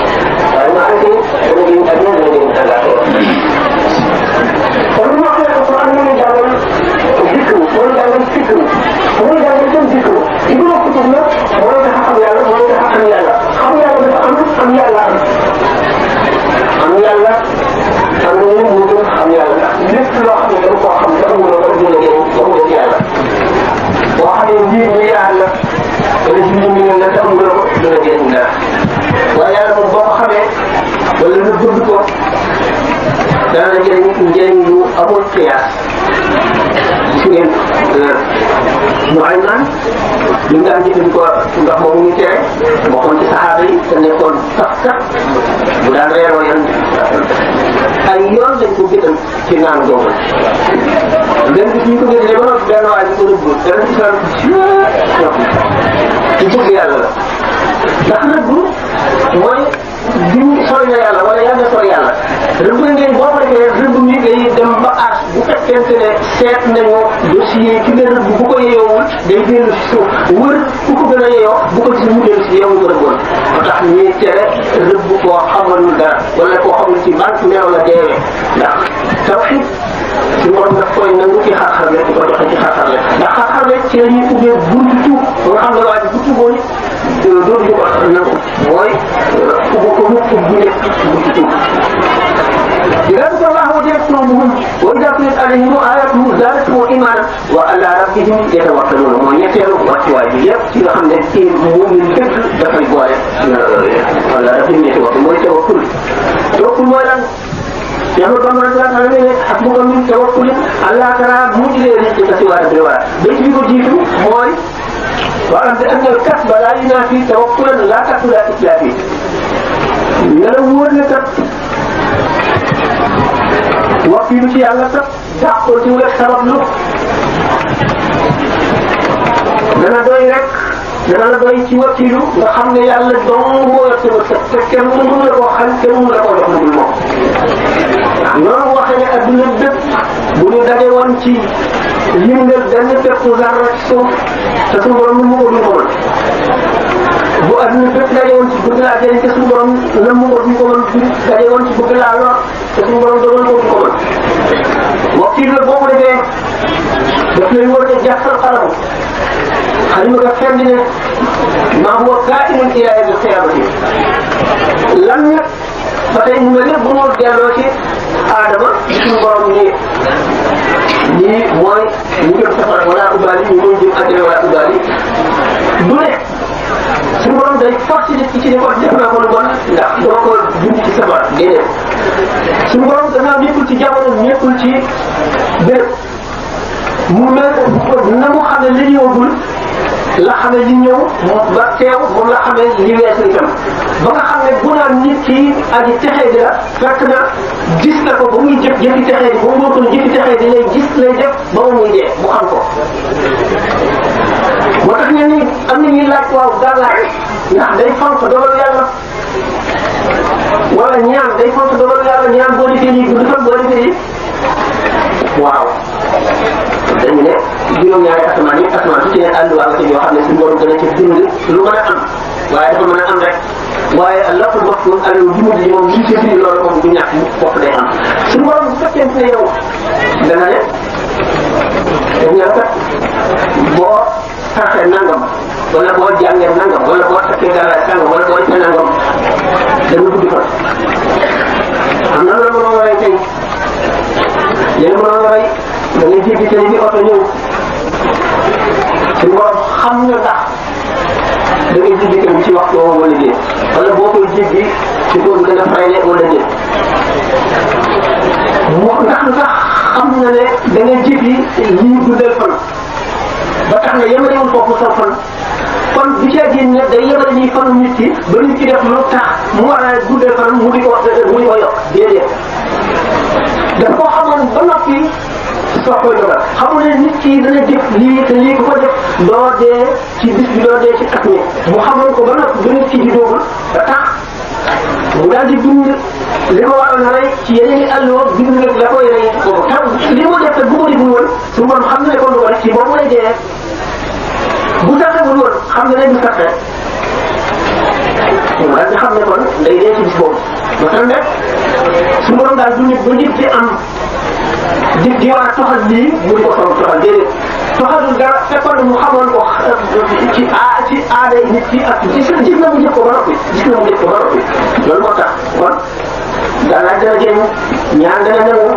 S2: المعرفة الذي أبوه الذي ثلاثة ومن معرفة القرآن من جعل الذكر ومن جعل الفكر ومن جعل الذكر يقول كتبنا ولا تحقم يالا ولا تحقم يالا خم يالا بس أم يالا أم يالا am na ñun ñu gën xam yàlla lépp loo xam ne dañ koo xam dafa mën a ko dina jëriñ ba mu des yàlla boo xam ne njiit ñi yàlla wala jiw ñu ne dafa mën a ko dina jëriñ dara waaye yàlla moom boo ko xamee wala nga bëgg ko dana la jëriñ njëriñ lu amul xiyaas ngeen ñu ay naan ñu daan jëfandikoo ndox moomu ñu tere bokkoon ci saxaaba yi te nekkoon sax sax bu daan reeroo yan ay yoon lañ ko gëtal ci naan googu benn bis ñu ko gëtalee ba noppi benn waay bi ko rëbb dana ci naan ci bëgg yàlla la ndax rëbb mooy diw sori na yàlla wala yàlla sori yàlla rëbb ngeen boo ko defee rëbb mi day dem ba aas bu fekkente ne seet nañu dossier ki nga rëbb bu ko yeyoowul day dellu si suuf wër ku ko gën a yeyoo bu ko gis mu dellu si yow ko rëbboon moo tax ñuy tere rëbb koo xamalul dara wala koo xamul ci banque meew la deewee ndax tawxiid si morom daf koy nangu ci xar-xar di ko joxe ci xar-xar ndax xar-xar ci la ñuy ubbee buntu tuub ba nga xam ne waa ji bu tuuboon dootuñu ko nangu mooy ubbi ko mu ubbi nekk buntu tuub يذكر الله وجهتهم وإذا تليت عليهم آياته زادتهم إيمانا وعلى ربهم يتوكلون من يسيروا واتواجه يبكي خمد الدين مؤمن الفكر دخل بوايا على ربهم يتوكلون ويتوكل توكل ولا يقول كما رسول الله حسبك من توكل الله ترى مجري رزقك سوى الدواء بيت بيقول جيتو موي وأنت أن الكسب لا ينافي توكلا لا تكل إتلافي يلوون لك wakilu ci yàlla sax dàqoo ci wér sabab lu dana doy rek dana la doy ci wakilu nga xam ne yàlla dong moo yor sa wërsëg te kenn mënu la koo xam kenn mënu la koo jox lu dul moom noonu waxee ne adduna bépp bu ñu daje woon ci yëngal benn peppu zarra ci suuf te suñu borom mu ko duñ ko mën bu adduna bépp daje woon ci bëgg laa jëriñ te suñu borom la mu ko duñ ko mën daje woon ci bëgg laa lor te suñu borom doon ko duñ ko mën wakil la boo ko defee daf lay war a jàppal xalamu xalima nga fenn ne maa huwa kaa'inun ilaa yawmil qiyaamati lan nag ba tey mu mel ne bu ñu delloo ci aadama suñu borom ni lii mooy ñu jëm safara wala ubaali ñu mooy jëm àjjana wala ubaali du ne suñu borom day forcé nit ki ci ne ko def naa ko lu bon ndax dama ko dund ci safara déedéet suñu borom gannaaw nekkul ci jamono nekkul ci béréb mu mel na mu xam ne li ñëwagul la xamee li ñëw ba teew moom la xamee li weesu itam ba nga xam ne bu naan nit ki aji texee di la fekk na gis na ko ba muy jëf jëfi texee di ba mu doon jëfi texee di lay gis lay def ba mu muy dee mu xam ko moo tax ñu ni am na ñuy laaj waaw gàllaay ndax day fonk dogalu yàlla wala ñaan day fonk dogalu yàlla ñaan boo defee lii du defal boo defee lii waaw dañu ne juróom-ñaari asamaan yi asamaan su ci ne àlluwaa nga ci yoo xam ne suñu borom dana ci bind lu mën a am waaye dafa mën a am rek waaye laful maxfuus alal jumut yi moom liñ ci bind loolu moom du ñàkk fokk day am suñu borom bu fekkente ne yow dana ne dañ ne kat boo taxee nangam wala boo jàngee nangam wala boo takkee gàllaay sangam wala boo defee nangam dana guddi fan am na la mënoo waree tey yéen mënoo waree da ngay jéggi télé bi oto ñëw suñu borom xam nga ndax da ngay jéggi télé bi ci waxtu woowu wala déet wala boo koy jéggi ci góor bi dana fayle wala déet moo ndax sax xam na ne da ngay jéggi lii guddal fan ba tax na yemalewul foofu sa fan kon bi caa génn ne day yemale nii fanu nit ki ba nit ki def lu tax mu war a guddal fan mu di ko wax mu di ko yokk déedéet dafa ko xamoon ba noppi soo koy dogal xamul ne nit ki dana jëf lii te lii ku ko def doo dee ci bis bi doo dee ci at mi mu xamoon ko ba noppi ba nit ki di doogul ba tax mu daal di bind li ma waroon a rey ci yeneen i àll woon bind nag la koy rey boobu taw li ma def bu ko deful woon su ma xam ne ko du ko def ci boobu lay dee bu taxewul woon xam ne du taxe mu daal di xam ne kon day dee ci bis boobu ba tax nag su ma daal du nit ba nit di am di war a toxal lii mu di ko soog toxal déedéet toxalul dara fekkoon mu xamoon ko ci aaday nit ki ak gis na mu jëf ko ba noppi gis na mu jëf ko ba noppi loolu moo tax kon daanaka dana jëriñ ñaan dana nangu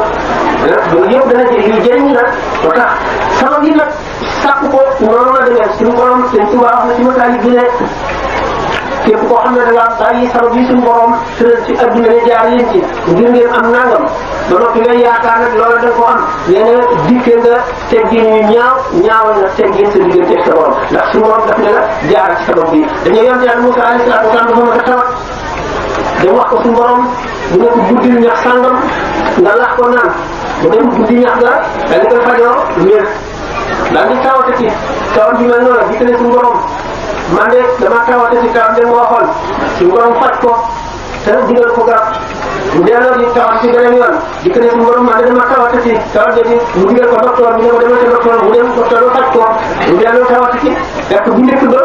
S2: loolu yëpp dana jëriñ nag moo tax sabab yi nag sàkk ko noonu la demee suñu borom seen tubaab wax na ci mataali bi ne képp koo xam ne da ngaa bàyyi sabab yi suñu borom tëral ci adduna ne jaar leen ci ngir ngeen am nangam ba noppi ngay yaakaar nag loola da ko am nee na dikke nga teggin yu ñaawal na teggin sa diggante ak sa borom ndax su borom daf ne la jaar ci sabab bi dañoo yonte yàlla Moussa alayhi salaatu wa salaam dafa ma tawat dem wax ko suñu borom bu ne ko guddil ñax sàngam nga lax ko naan bu dem guddi ñax ga daal di koy fajoo wér daal di tawate ci tawat bi mel noonu dikk ne suñu borom man de dama tawate ci tawat de moo xool suñu borom faj ko te digal ko garab mu delloo di tawat ci beneen yoon dikk ne suñu borom man de dama tawate ci tawat de mu digal ko docteur bi ne ko demal ca docteur mu dem docteur ba faj ko mu delloo tawate ci fekk bu njëkk ba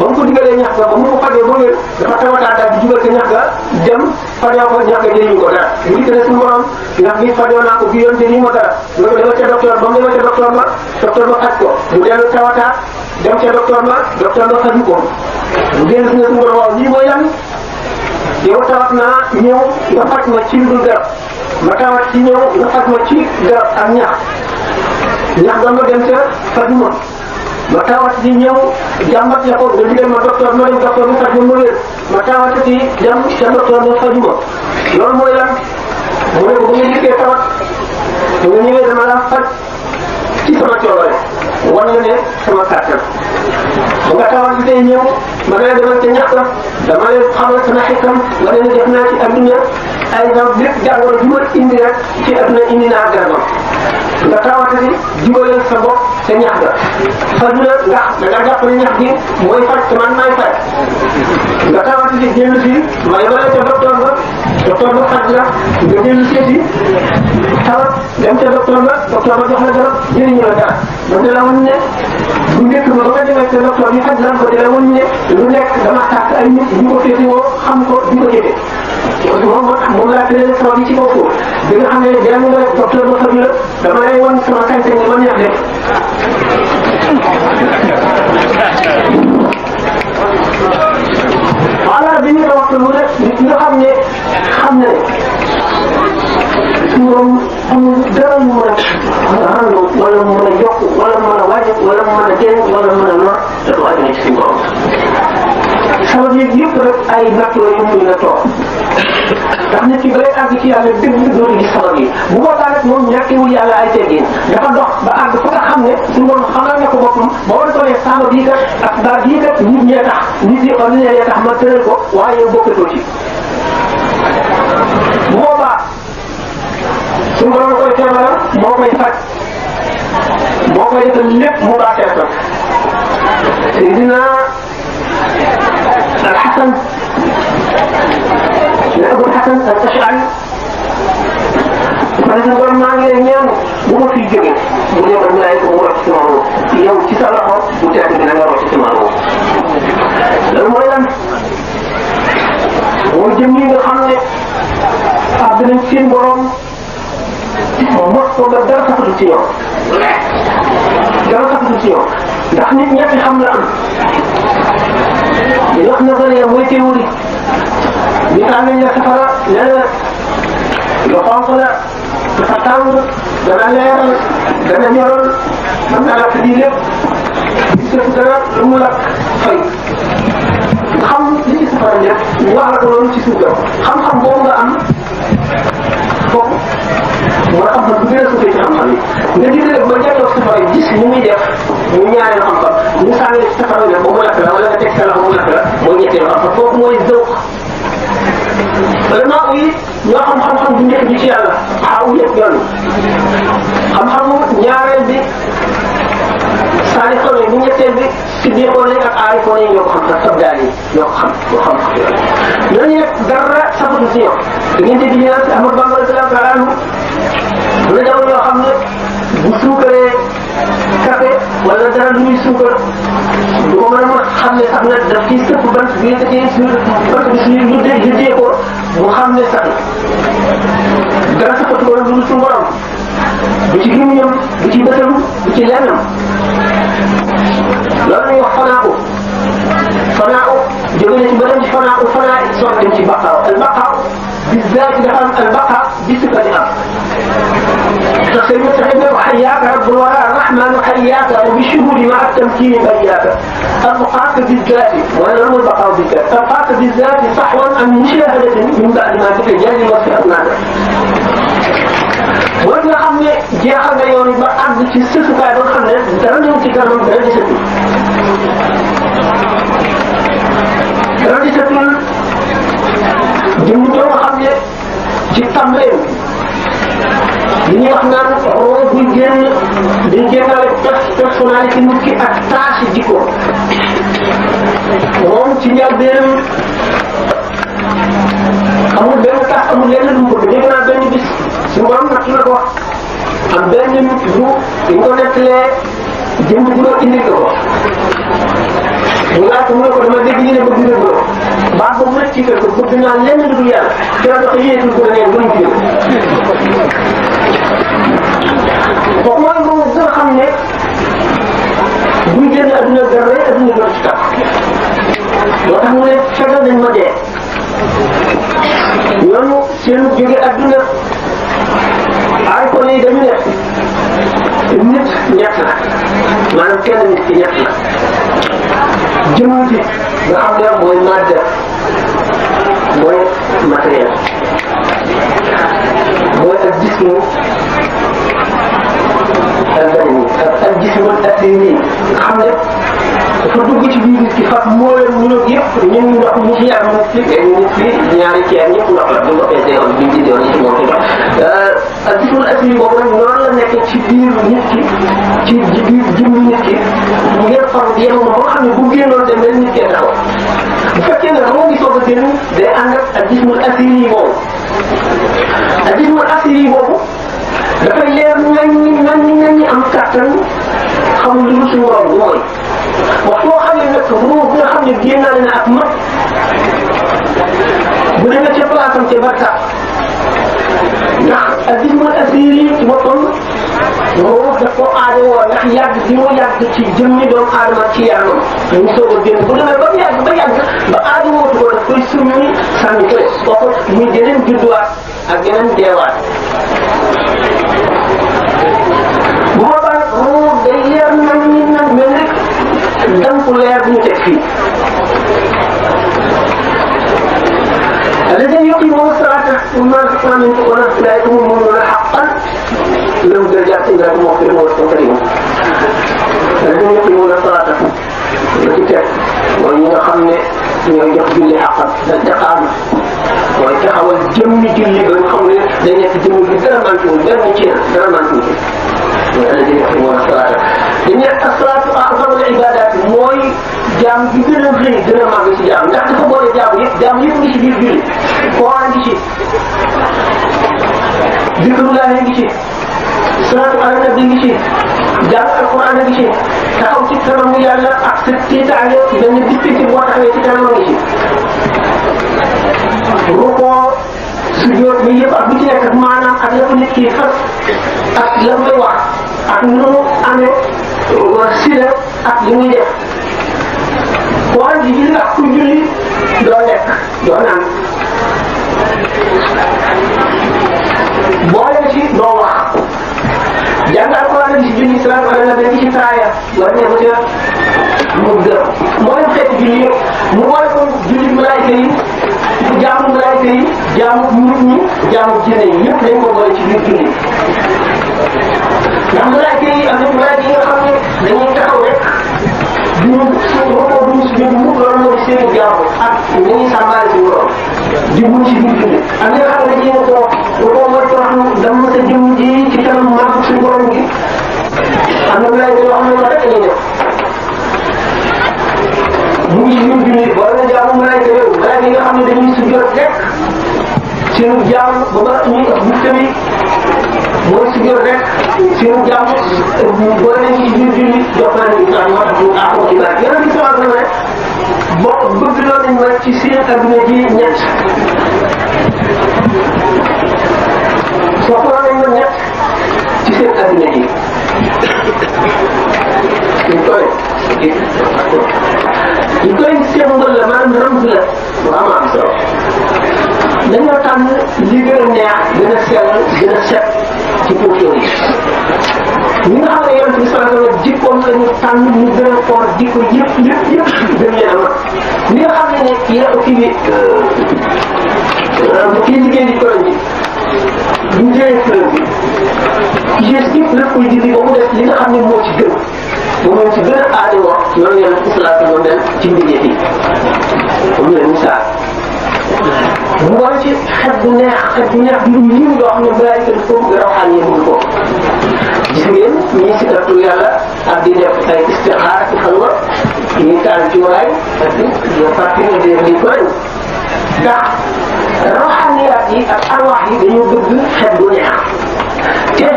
S2: mu ko digalee ñax ga ba mu ko fajee ba wér dafa tawataat daal di jubal ca ñax ga dem fajoo ko ñax ga jëriñu ko dara mu dikk ne suñu borom ndax bi fajoo naa ko bi yoon jëriñu ma dara mu ne ko demal ca docteur ba mu demal ca docteur ba faj ko mu dellu tawataat dem ca docteur ba faju ko mu dellu si ne suñu borom waaw lii mooy lan yow tawat naa ñëw nga faj ma ci lu dul garab ma tawat ci ñëw nga faj ma ci garab ak ñax ga ma dem ca faju ma tawat ci ñëw jàmbat la ko nga digal ma docteur ma dem docteur bi faj ma wér ma tawat ci dem ca docteur ba faju ma loolu mooy lan mu ne ko bu nga dikkee tawat bu nga ñëwee dama la faj ci sama coobare wan nga ne sama kàttan ba nga tawat bi tey ñëw ma ne demal ca ñax la dama leen xamal sama xikam nga ne def naa ci adduna ay exemple lépp jàngoro ju ma indi rek ci adduna indi naa garabam nga tawatati jubaleel sa bopp sa ñax ga faju la ndax da nga jàpp ne ñax gi mooy faj te man maay faj nga tawatati dellu si ma yebale ca docteur ba faj la nga dellu seeti tawat dem ca docteur ba jox la garab jëriñu la dara ba di la woon ne bu nekk ba nga demee ca docteur bi faj la ba di la woon ne lu nekk dama tàkk ay nit ñu ko féetewoo xam ko di ko jëfee moom moo tax moom laa tëddee sama bi ci kaw foofu bi nga xam ne jàng nga docteur ba faj la dama lay wan sama sañ-sañ ma neex def voilà bi ñu ko wax lu rek nit nga xam ne suñu borom amul dara mu mën a ràññoo wala mu mën a yokk wala mu mën a wàññi wala mu mën a jëriñ wala mu mën a lor te du àddina ci suñu borom sabab yi yëpp rek ay natt la yu muy na toog ndax nit ki balay àgg ci yàlla dëgg dootu gis sabab yi bu boobaa nag moom ñàkkewul yàlla ay teggin dafa dox ba àgg fa nga xam ne suñu borom xamal ne ko boppam ba war ko ne sabab yi kat ak baat yi kat nit ñee tax nit yi ordinaire tax ma tëral ko waaye yow bokkatoo ci bu boobaa suñu borom koy feebaral moo koy faj moo koy defal lépp mu baaxee ko Seydina Alxasan ne Abul Xasan al-Ash'ari ma ne sa borom maa ngi lay ñaan bu ma fiy jógee bu ne ko laay ko mu rocc sama ruux yow ci sa loxo bu tedd bi na nga rocc sama ruux loolu mooy lan mooy jëm yi nga xam ne àgg nañ seen borom mos ko ba dara saxatu ci yow ndax nit ñetti xam la am li wax nazariya mooy théorie ñu xam nañ la safara nee na lu xonq la dafa tàng dana leeral dana ñoral mën na lakk di lépp gis dana lu mu lakk fay xam li ci safara nekk ñu wax la ko loolu ci suuf xam-xam boobu nga am foofu moo tax xam-xam bu gën a suufee ci xam-xam yi nga gis rek ba jàlloo safara yi gis ni muy def mu ñaareel xam-xam mu sànni ci safara ne ba mu lakk la wala nga teg sa loxo mu lakk la mooy ñetteelu xam-xam foofu mooy zawq vraiment yi ñoo xam xam-xam bu njëkk bi ci yàlla xaaw yëpp yoon xam-xamu ñaareel bi saalixoon yi bu ñetteel bi siddiqoon yi ak aarifoon yi ñoo ko xam sax sabdaal yi ñoo ko xam ñooñu nag dara sabatu si ñoom da ngeen dégg ñu naan si Ahmadu Bamba radiyallaahu taala anhu am na jamono yoo xam ne bu suukaree café wala dara lu muy suukar du ko mën a xam ne sax na daf ciy sëpp bant bi bant bi suñuy luddee ko mu xam ne sax dara safatu ko lu dul suñu borom du ci gémmiñam du ci bëtam du ci lennam loolu la ñuy wax fanaaw jóge na ci ba dem ci fanaa soog dem ci baqaaw al baqaaw بالذات لهم البقاء بصفة الأرض تصير تحب حياك رب الوراء الرحمن حياك وبالشهود مع التمكين بياك أبقاك بالذات وأنا البقاء بالذات أبقاك بالذات صحوا عن مشاهدة من بعد ما تتجازي وصف أبنائك mooy nga xam ne jeexal nga yoon ba àgg ci sësukaay ba nga xam ne dara ñëw ci kanam dara gisatul jëmm joo nga xam ne ci tàmbaleem li ñuy wax naan roo buy génn day génnaale personnalité nit ki ak tâche jikko moom ci njëlbéenam amul benn tax amul lenn lu mu bëgg dégg naa benn bis suñu borom natt na ko am benn nit bu ñu ko nettalee jëmm ji ko indi ko mu laaj ko mu ne ko dama dégg ñu ne bëgg nga góor baax ba mu rek ci kër ko bëgg naa lenn lu dul yàlla keroog dafa yéetul ko neen buñ jël kooku mooy moom gën a xam ne buy génn adduna gar rek adduna gar ci tax moo tax mu ne fegal nañ ma dee ñooñu seen jóge adduna ay ko ne dañu ne nit ñett la maanaam kenn nit ki ñett la jëmm ji nga xam ne mooy madde mooy matériel mooy ak jismu ak badani ak jismu ak nii nga xam ne dafa dugg ci biir nit ki fab moo leen mënoog yëpp ñun ndox ñu ci yaram nit ki nit ki ñaari ceeb ñëpp ndox la bu ndoxee teewoon biñ ci doon ci moom ci ndox ak jismu ak nii boobu nag noonu la nekk ci biir nit ki ci biir jëmmi nit ki ngeen far yem ma ba xam ne bu génnoon dem rek nit kee taxaw bu fekkee ne moo ngi soog a génn day ànd ak jismul asiri boobu ak jismul asiri boobu dafay leer naññi am kàttan xamul lu suñu borom mooy wax boo xam ne nag ruu bi nga xam ne génnaale na ak mat bu ne nga ca place am ca barka ndax ak jismul asiri ci boppam moo daf ko aada woo ndax yàgg bi mu yàgg ci jëmmi doomu aadama ci yaramam ñu soog a génn bu demee ba mu yàgg ba aada wootu ko daf koy summi sànni ko kooku muy geneen judduwaat ak geneen deewaat bu boobaa nag moo day leer nañ nag mel rek danku leer bu ñu teg fii الذين يقيمون الصلاة وما رزقناهم أولئك هم المؤمنون حقا لهم درجات عند ربهم مغفرة وتكريم الذين يقيمون الصلاة التي وإن خمن يجح بالله حقا الدقام ويتحول جمي جلي بن خمن لن يتجمل بالدرم أنتم درم أنتم الذين يقيمون الصلاة لأن الصلاة أعظم العبادات موي jaam bi gën a rëy gën a màgg ci jaam ndax dafa boole jaam yëpp ngi ci biir julli Quran ngi ci zikrullah ngi ci salaatu ala nabi ngi ci jàng alquran ngi ci taxaw ci kanamu yàlla ak sa tiitaange mel ni bis boo taxawee ci kanam ngi ci rukoo sujjóot bi yëpp ak bu ci nekk maanaam ak la ko nit ki fas ak la muy wax ak nu mu amee sila ak li muy def Quran ji gis nga ku julli doo lekk doo naan boole ci doo wax jàngal Quran gi ci julli salaam ala nabi ci taaya war ne monsieur mu gërëm mooy xeetu julli yëpp mu boole ko julli malaayika yi jaamu malaayika yi jaamu nit ñi jaamu jinne yi yëpp dañ ko boole ci biir julli ndax malaayika yi am na malaayika yi nga xam ne dañuy taxaw rek duñu suñu mukk loolu mooy seen jaamu ak ni ñuy sàmbaale suñu borom di mun ci biir julli ak nga xam ne dañuy ko mooy toroxlu dama sa jëm ji ci kanam màgg suñu borom gi am na malaayika yoo xam ne rek lañuy def mu ngi ci biir julli wala nga jaamu malaayika yooyu malaayika yi nga xam ne dañuy sujjoot rek seen jaamu ba ba ñuy ëpp bu tamit mooy sujjoot rek seen jaamu boo leen ci biir julli jox naa leen moo tax ñu àqu ci baat yeneen bi sama ne boo bëgg loo nañ ma ci seen adduna ji ñett soxla nañ ma ñett ci seen adduna ji ñu koy sembal la maanaam ramb la lu am solo dañoo tànn li gën a neex gën a sell gën a set ci position yi ñi nga xam ne yonent bi sallallahu alayhi wasallam jikkoom la ñu tànn ñu gën a xool jikko yëpp gën leen a mat li nga xam ne kii liggéey di koron ji ñu jëlee fleur bi gis yëpp lépp koy dindi ba mu def li nga xam ne moo ci gën moom lañ ci gën a aajowoo loolu yéen islaam moom den ci mbindeef yi comme leen misaal mu war ci xet bu neex bi lu yiw yoo xam ne malaayika ko rawxaan yi mënu ko gis ngeen ñii sikaratu yàlla ak di def ay istixaar ci xalwa ñuy taal ci waay ak di partir de li koy ndax rawxaaniyaat yi ak arwaax yi dañoo bëgg xet bu neex te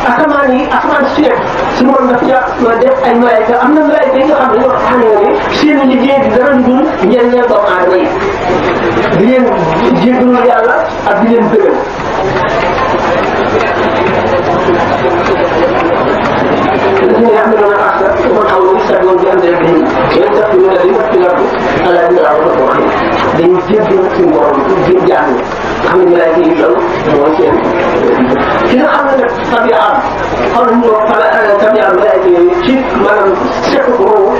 S2: asamaan si nekk su ma def ay malaayika am na malaayika yi nga xam ne ñoo xam ne seen liggéey bi dara dul njëriñal doomu aadama yi di leen jéggalul yàlla ak di leen bëggal الذين يعملون الأحسن ومن حولهم يستعجلون بأمرهم يستغفرون الذين اختلفوا على أن الأرض الرحيم dañuy jéggal suñu borom jëm jàng xam ne malaayika yi loolu mooy seen ki nga xam ne nag tabiaam xam nañu tabiaam malaayika yooyu ci maanaam seetlu ko roowu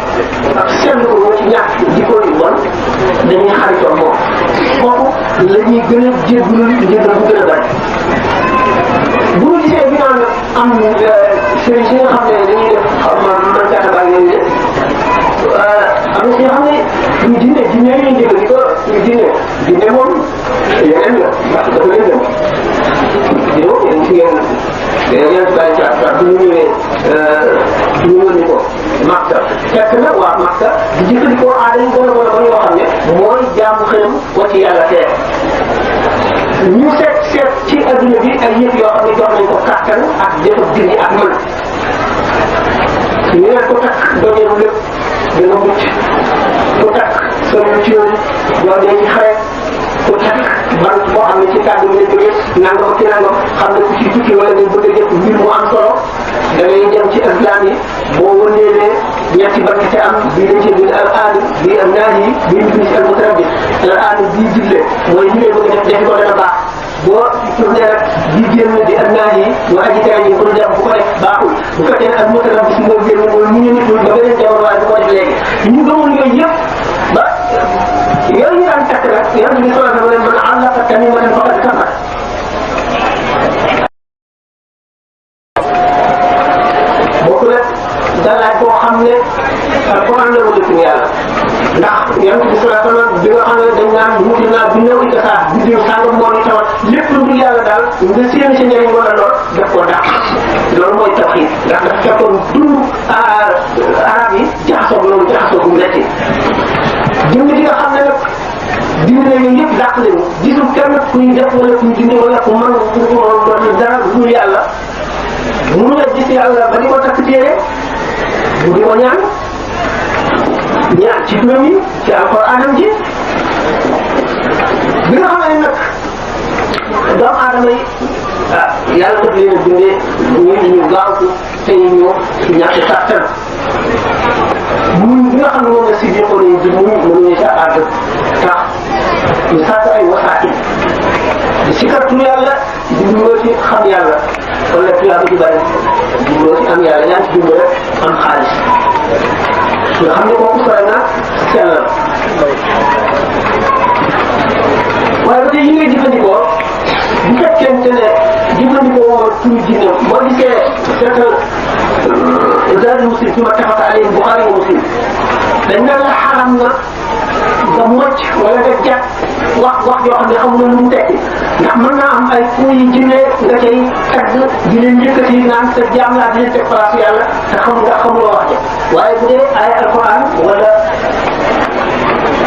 S2: ak seetlu ko ci ñàkk jikko yu bon dañuy xaritoo moom kooku la ñuy gën a jéggalul njëgal bu gën a bari bu ñu gisee bi naan am sëriñ si nga xam ne dañuy def xam man gàtta baa yooyu de am na si nga xam ne ñu jinne yi ñuy njëkk di ko jinne moom yeneen la ndax dafa leen dem yow yéen si ngeen bàyyi ca bu ñu ñëwee ñu wëndi ko Makka fekk na waa Makka di jëfandikoo aada yu bon bon yoo xam ne mooy jaamu xëyam wa ci yàlla tee ñu seet ci adduna bi ay yëf yoo xam ne jox nañ ko kàttan ak jëf ak dindi ak mën ñu ne ko takk dooleelu lépp dana mucc ku takk solo ci yoon doo dee ci xare ku takk ban boo xam ne ci kàddu bi la jógee nangam ci nangam xam ne ku ci tukki wala nga bëgg a jëf mbir mu am solo da ngay dem ci islam yi boo wëndeelee ñetti barke te am bii dañ ci bind al aadu bii am naan yi bii ñu bind si al mutarabbi al aadu bii digle mooy li ngay bëgg a def defi ko dana baax boo tourné rek di génn di am naan yi mu aji tere yi pour dem bu ko def baaxul bu fekkee ne al mutarabbi si nga génn mooy mu ñu nit ba beneen jamono waaye bu ko def léegi ñu gëmoon yooyu yëpp ba yooyu ñu daan takk nag yàlla ñu soxla na leen mën a àllaka tamit ma dem faqad kafar dalaay boo xam ne alquran la wala ci yàlla ndax yonent bi sallallahu alayhi wasallam bi nga xam ne dañ naan wuti naa bi néew ita saa bi diw sàngam moo ni tawat lépp lu dul yàlla daal nga séen si njëriñ wala lool def koo dàq loolu mooy tawxiid ndax dafa fekkoon dund arab yi jaxasoo loolu jaxasoo bu metti jëmm ji nga xam ne nag dindi na yooyu yëpp dàq leen gisul kenn kuy def wala kuy dindi wala ku mën ku dara lu dul yàlla mënu la gis yàlla ba di ko takk téere bu di ko ñaan ci turam yi ci alxuraanam ji bi nga xam ne nag doomu aadama yi yàlla daf leen a bindee ñu gaaw te ñu ñàkk kàttan bi nga xam ne moom la si biir yi di muñ mënuñu sa àgg tax ñu sàkk ay wasaati di sikartu yàlla di dugaloo ci xam yàlla wala tuyaa ba ci bari dugaloo ci am yàlla yaa ngi ci dimbale am xaalis nga xam ne kooku sore na sellal waaye ba tey yi ngay jëfandikoo bu fekkente ne jëfandikoo woo turu jinne boo gisee seetal zaadi muslim fi ma taxata alayhi Buxaari wa Muslim dañ naan la xaram na nga mocc wala nga jàpp wax yoo xam ne xamuloo lu mu tekki ndax mën naa am ay kuy jinne nga cay tagg di leen yëkkati naan sa jaam laa di leen teg place yàlla te xamuloo wax ja waaye bu dee ay alquran wala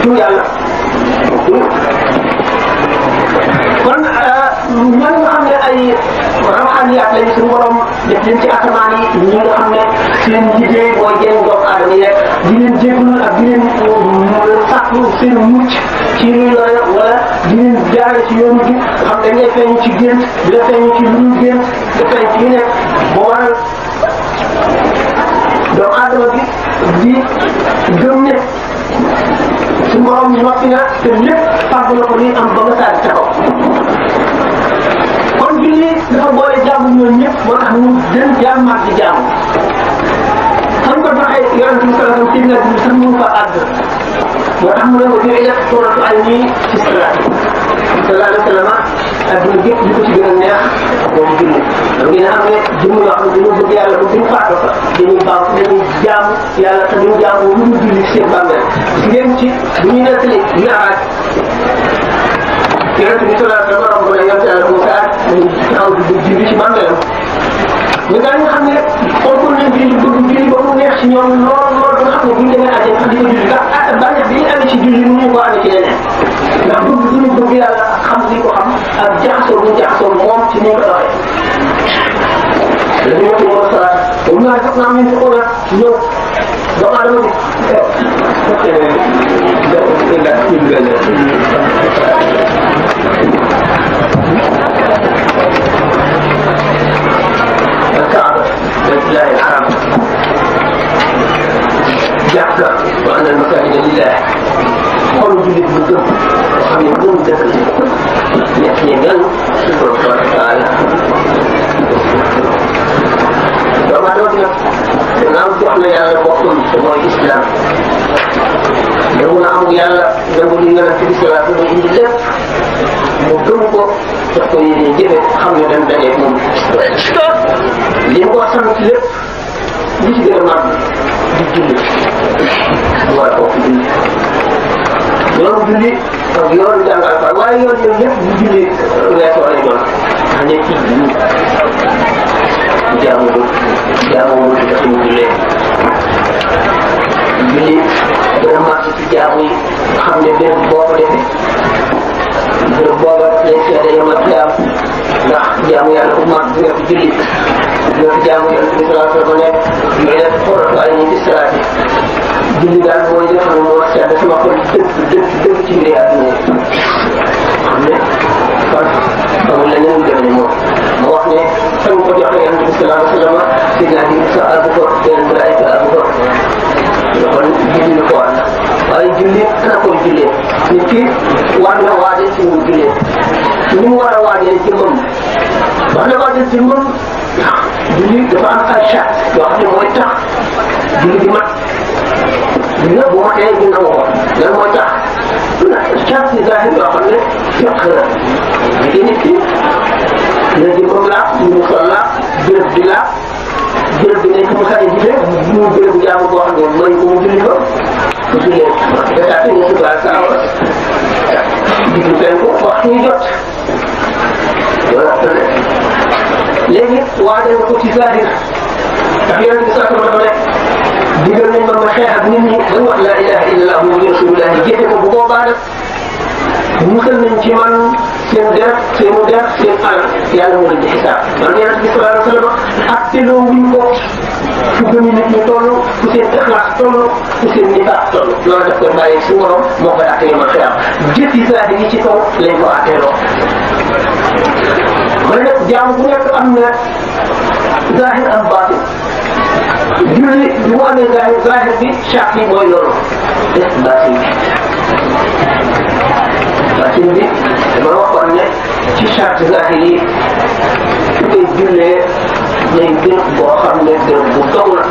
S2: tur yàlla kon ñooñu nga xam ne ay rawxaaniyaat lañu suñu borom def leen ci asamaan yi ñi nga xam ne seen liggéey mooy jëriñ doomu aadama yi rek di leen jégalu ak di leen sàkku seen mucc ci luy lore wala di leen jaare ci yoonu bi xam dañ lay feeñ ci gént di la feeñ ci lu gént di feeñ ci yu nekk boo waral doomu aadama bi di gëm ne suñu borom noppi na te lépp fàggu na ko ni am ba nga saa di taxaw kon julli dafa boole jaamu ñoom ñëpp moo tax ñu gën jaamaat di jaamu xam ko doxee yonent bi sallallahu alayhi wasallam sax mu fa àgg moo tax mu ne ko jëlee yëpp toolatu ay nii ci salaat sallallahu alayhi wa sallam adduna gépp li ko ci gën a neex moom julli da ngeen xam ne jëmm yoo xam ne dañoo bëgg yàlla ba buñ faatoo fa dañuy baax dañuy jaamu yàlla te duñ jaamu lu ñu julli seen bàmmeel gis ngeen ci bu ñu nettali mi'raaj yonent bi sallallahu alayhi wa sallam romb na yonent yàlla Muusaa dañuy taxaw di julli ci bàmmeelam ñu daal nga xam ne xool nañ julli bëgg julli ba mu neex ci ñoom lool lool ba nga xam ne buñ demee àjjana sax di ko julli ndax bànneex bi ñu amee ci julli nu ñu ko amee ci leneen ndax bëgg bu ñu bëgg yàlla xam li ko xam ak jaxasoo bu ñu jaxasoo moom ci ni ko doxee dañu ñëw ko salaat ba mu ñëwee sax naa ñu ko la ñëw doomu aadama الكعبة بيت الله الحرام جعفر وأن المساجد لله قالوا جلد بالضبط وهم يكون دخل يحيينا شكر الله تعالى وما دوتنا نعم تحنا يا ربكم سمو الإسلام يقول نعم يا يقول لنا في الصلاة من الله مدربه تقول لي جبت خمي دم دنيا مم li mu ko sant lépp li ci gën a màgg di julli mooy kooku julli yoonu julli ak yoonu jàngal fa waaye yoon yooyu yëpp di julli weesoo lay doon xam ne ci jaamu ci tax ñu jullee julli gën a màgg ci jaamu yi xam ne béréb boo ko defee béréb booba lay seede yom ak jaam ndax jaamu yàlla bu mag bi nga fi julli nga fi jaamu yàlla bi sallallahu alayhi wa sallam ne def xoratu ay ñi ci salaat yi julli daal mooy def na moo sedd sama xol dëgg ci mbiri àdduna xam ne kon amul leneen lu dem ne moom mu wax ne fan ko joxe yàlla bi sallallahu alayhi wa sallam sidna bi sa abu ko beneen bi ay abu ko kon julli lu ko war la waaye julli ana koy jullee nit ki war na waajal ci mu jullee ni mu war a waajal ci moom wax na waajal ci moom julli dafa am ay charte yoo xam ne mooy tax julli bi mat julli nag bu matee ñu nangu ko lan mooy tax charte yi zahir yoo xam ne fiq la di nit ki dina jëmmam la ñu sol la béréb bi la béréb bi nekk mu sañ jiite mu béréb bu jaamu boo xam ne mooy ko mu julli ko bu jullee dèjà fi ñu subaal saa wala diggu benn ko wax ñu jot loolu léegi waajal nga ko ci zahir ndax yonent bi sallallahu alayhi wa sallam digal nañ ma ma xeex ak nit ñi ba wax la ilaha illallah muhammadu rasulullah jëfe ko bu boobaa nag musal nañ ci man seen der seenu der seen alal yàlla mu leen di xisaab man yonent bi sallallahu alayhi wa sallam ak teloo wuñ ko fu gëmi nit ñi toll fu seen ixlaas toll fu seen nifaaq toll loolu daf koy bàyyi su borom moo koy àtte ma xeex jëfi zahir yi ci kaw lañ ko àtteeloo man nag jaamu bu nekk am na zahir am baatin julli bi mu amee zahir bi charte yi mooy loolu def baatin bi dama waxoon ne ci charte zahir yi su koy jullee day béréb boo xam ne béréb bu dogu la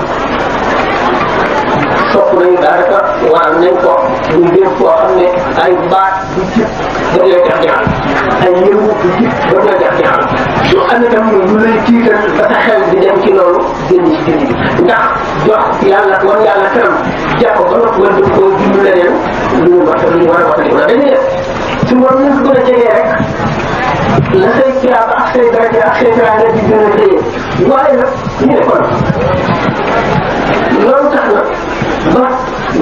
S2: sopp nañu daanaka waral nañ ko muy béréb boo xam ne ay baat du jib ba lay def jaxal ay yëngu du jib ba lay def jaxal su amee tam lu lay tiital ba sa xel di dem ci loolu génn ci julli bi ndax jox yàlla wan yàlla kanam jàpp ba nga wala du ko julli leneen lu ñu wax lu ñu war a wax la dañuy def su war ñu ko gën a jegee rek la say kiyaaba ak say daraja ak say teraanga di gën a téye waaye nag ñu ne kon loolu tax na ba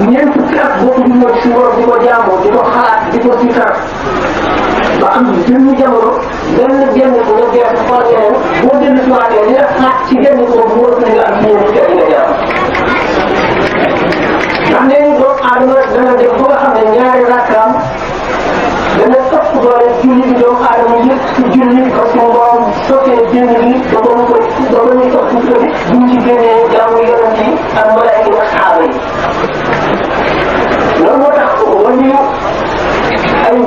S2: ñeent fukki at boo ko jumoo ci borom di ko jaamoo di ko xalaat di ko siikar ba am jëmmi jamono benn génn ko nga gees xool yeneen boo dellu si waatee li nga xaat ci génn ko bu wër na nga am ñeent fukki at yi nga jaam ndax nee ni doomu aadama dana def ba nga xam ne ñaari rakkaam dana ëpp doole julli bi doomu aadama yëpp ci julli ko si mboom sokkee génn bi ba ba mu ko ba ba muy topp ci bi buñ ci génnee jaamu yonent yi ak malaayika yi ak saxaaba yi loolu moo tax wàññi ay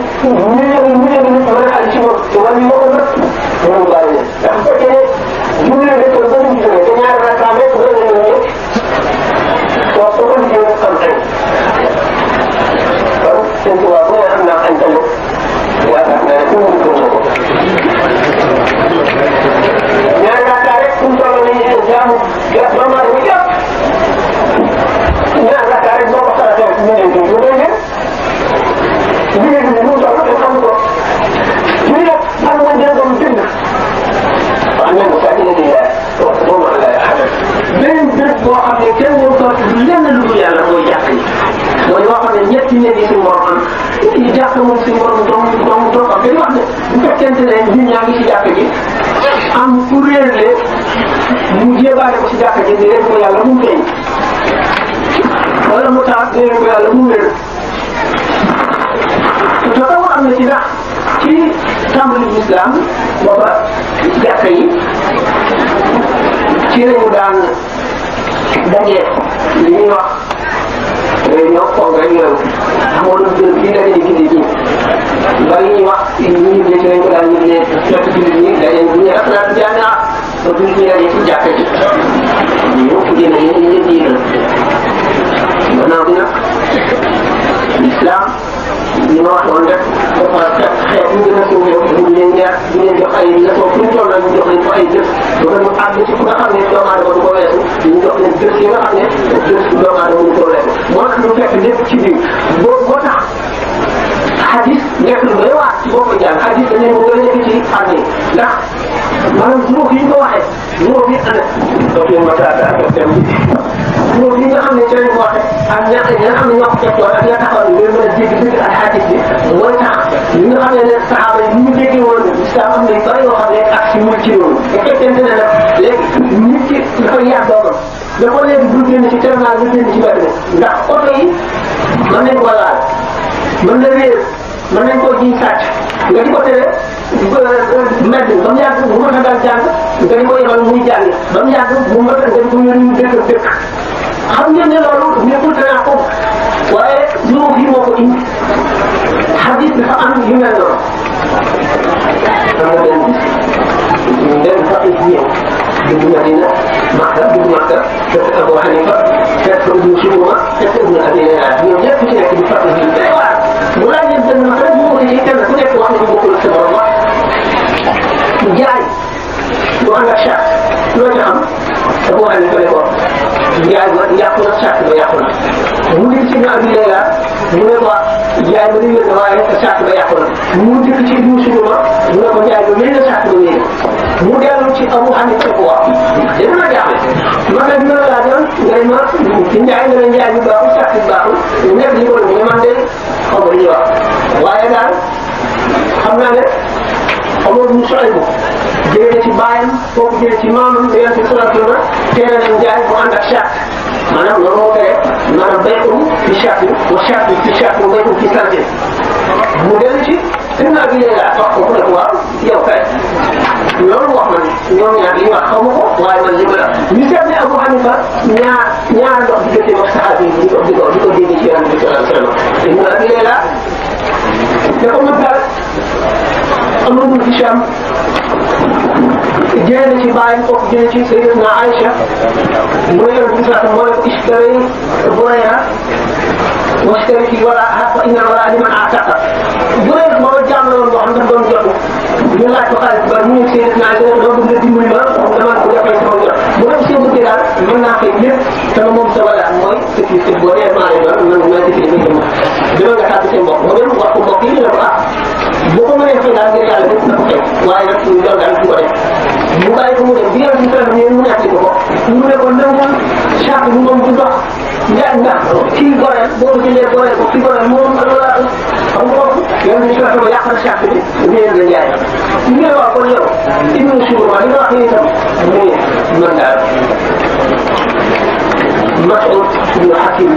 S2: millions nit mën a àgg ci moom te wàññi moo ko nëpp mënu bàyyi leen ndax bu fekkee julli rek ba ñu gisee te ñaari rakkaam rek ba la ñu ñëpp soo ko liggéey xam tey ne kenn waru ko lenn lu dul yàlla mooy jàkk yi mooy yoo xam ne ñetti néeg yi suñu borom am ci jàkk moom suñu borom doom am dañu wax ne bu fekkente ne nit ñaa ngi ci jàkk ji am ku réerle mu jébaale ko ci jàkk ji di leen ko yàlla mu feeñ wala mu tax di leen ko yàlla mu wér te taw am na ci ndax ci tàmbali islam booba jàkk yi ci lañu daan daje li ñuy wax réunion congrès yooyu amoon na bërëb bii daje di gindi ji bari ñuy wax ñu ñiblee ci lañ ko daan ñiblee fekk jullit ñi daje bu ñu asalaatu jaamia ba bu ñu daje ci jàkk ji ñu ko génne ñu leen diinal gannaaw bi nag l'islam li ma waxoon rek dafa fekk xeet ñu gën a suufee ñu leen jaar ñu leen jox ay leçon fu ñu toll ñu jox leen ko ay jëf ba ñu àgg ci fu nga xam ne doomu aadama du ko weesu ñu jox leen jëf yi nga xam ne jëf doomu aadama du ko weesu moo tax ñu fekk lépp ci biir boo tax hadis nekk lu doy waar ci boo ko jàng hadis dañu ko gën a nekk ci ànd yi ndax maanaam juróom yi ñu ko waxee juróom yi ana donc yéen ma taata ak dem juróom yi nga xam ne ci lañ ko waxee ak ña nga xam ne ñoo ko fekkoon ak ña taxaw ñu mën a dégg dëgg ak hadis bi mooy tax ñi nga xam ne saxaaba yi ñu déggee woon islam am nañ bari yoo xam ne ak si mul ci loolu te fekkente ne nag léegi nit ki dafay yar doomam dafa léegi bu génn ci terminal bu génn ci mbedd mi ndax oto yi mën nañ ko laal mën na réer mën nañ koo jiñ sàcc nga di ko tere mbedd ba mu yàgg mu mën a dal jàng nga di ko yebal muy jàng ba mu yàgg mu mën a nga di ko yónni mu dëkk dëkk xam ngeen ne loolu nekkul danaa ko waaye juróom yi moo ko indi xadis dafa am yu mel noonu xam nga benn bis benn faqih ñëw dugg Madina Makka dugg Makka fekk Abu Hanifa fekk Ibnu Shubruma fekk Ibnu Abi Layla ñoom ñëpp ci nekk di faqih yi day waar mu laaj leen benn Makka rek mu ko ci kenn ku nekk wax na ñu bokkul sa borom wax jaay bu ànd ak charte loo ci xam Abu Hanifa ne ko jaay ba yàqu na charte ba yàqu na mu ngi ci Ibnu Abi Layla mu ne ko jaay ba di wér waaye charte ba yàqu na mu dikk ci Ibnu Shubruma mu ne ko jaay ba wér na charte ba wér mu dellu ci Abu Hanifa ko wax dina ma jaaxle man nag ñu la doon ngay ma ci njaay nga ne njaay bi baaxul charte bi baaxul nekk li ko ne man de xaw ma li ñuy wax waaye daal xam naa ne Omar mu Suaybu jëlee na ci baayam foofu jëlee ci maamam yéen ci salatu na teel nañ njaay mu ànd ak charte maanaam loolu moo tere maanaam bay'un fi charte wa charte fi charte wa bay'un fi santé mu dellu ci sëñ naa bi laa wax ko ne waaw yow kay loolu wax man ñoom ñaar li ñu wax xaw ma ko waaye man li ma la ñu seet ne Abu Hanifa ñaar ndox diggante wax saxaaba yi di ko dégg ci Yonent bi sallallahu alayhi wa sallam sëñ naa bi laa dafa mën daal Amr ibn Hisham jëlee na ci bàyyam kooku jëlee ci Sayyidatuna Aïcha mu ne Yonent bi sallallahu alayhi wa sallam moo ne ko ishtari Burayda واشترك وراءها فإن الوراء لمن أعتق Burayda booba jaam la woon boo xam ne doon jotu ñu laaj ko xaalis ba mu ne Sayyidatuna Aïcha doo bëgg nga dimbali ma dama ko defal sama jot bu dem see bëggee daal mën naa fay lépp sama moom sama la mooy sécurité boo dee maa lay doon man maa sécurité bi dama nga tàgg seen mbokk mu dem wax ko mbokk yi ne ko ah boo ko mënee fay daal ngir yàlla def na ko fay waaye nag loolu daal du ko def mu bàyyi ko mu dem bi ngeen ci traité mu nekk ko ko mu ne ko nangoon charte bu moom du dox ndax kii goreel boo ko jëlee goreel ko kii goreel moom la xam nga ko yow ni traité ba yàq na charte bi ngeen la jaay ñu ngi wax kon yow Ibnu Shubruma li nga wax ni itam muy man daal Mas'ud ibn Hakim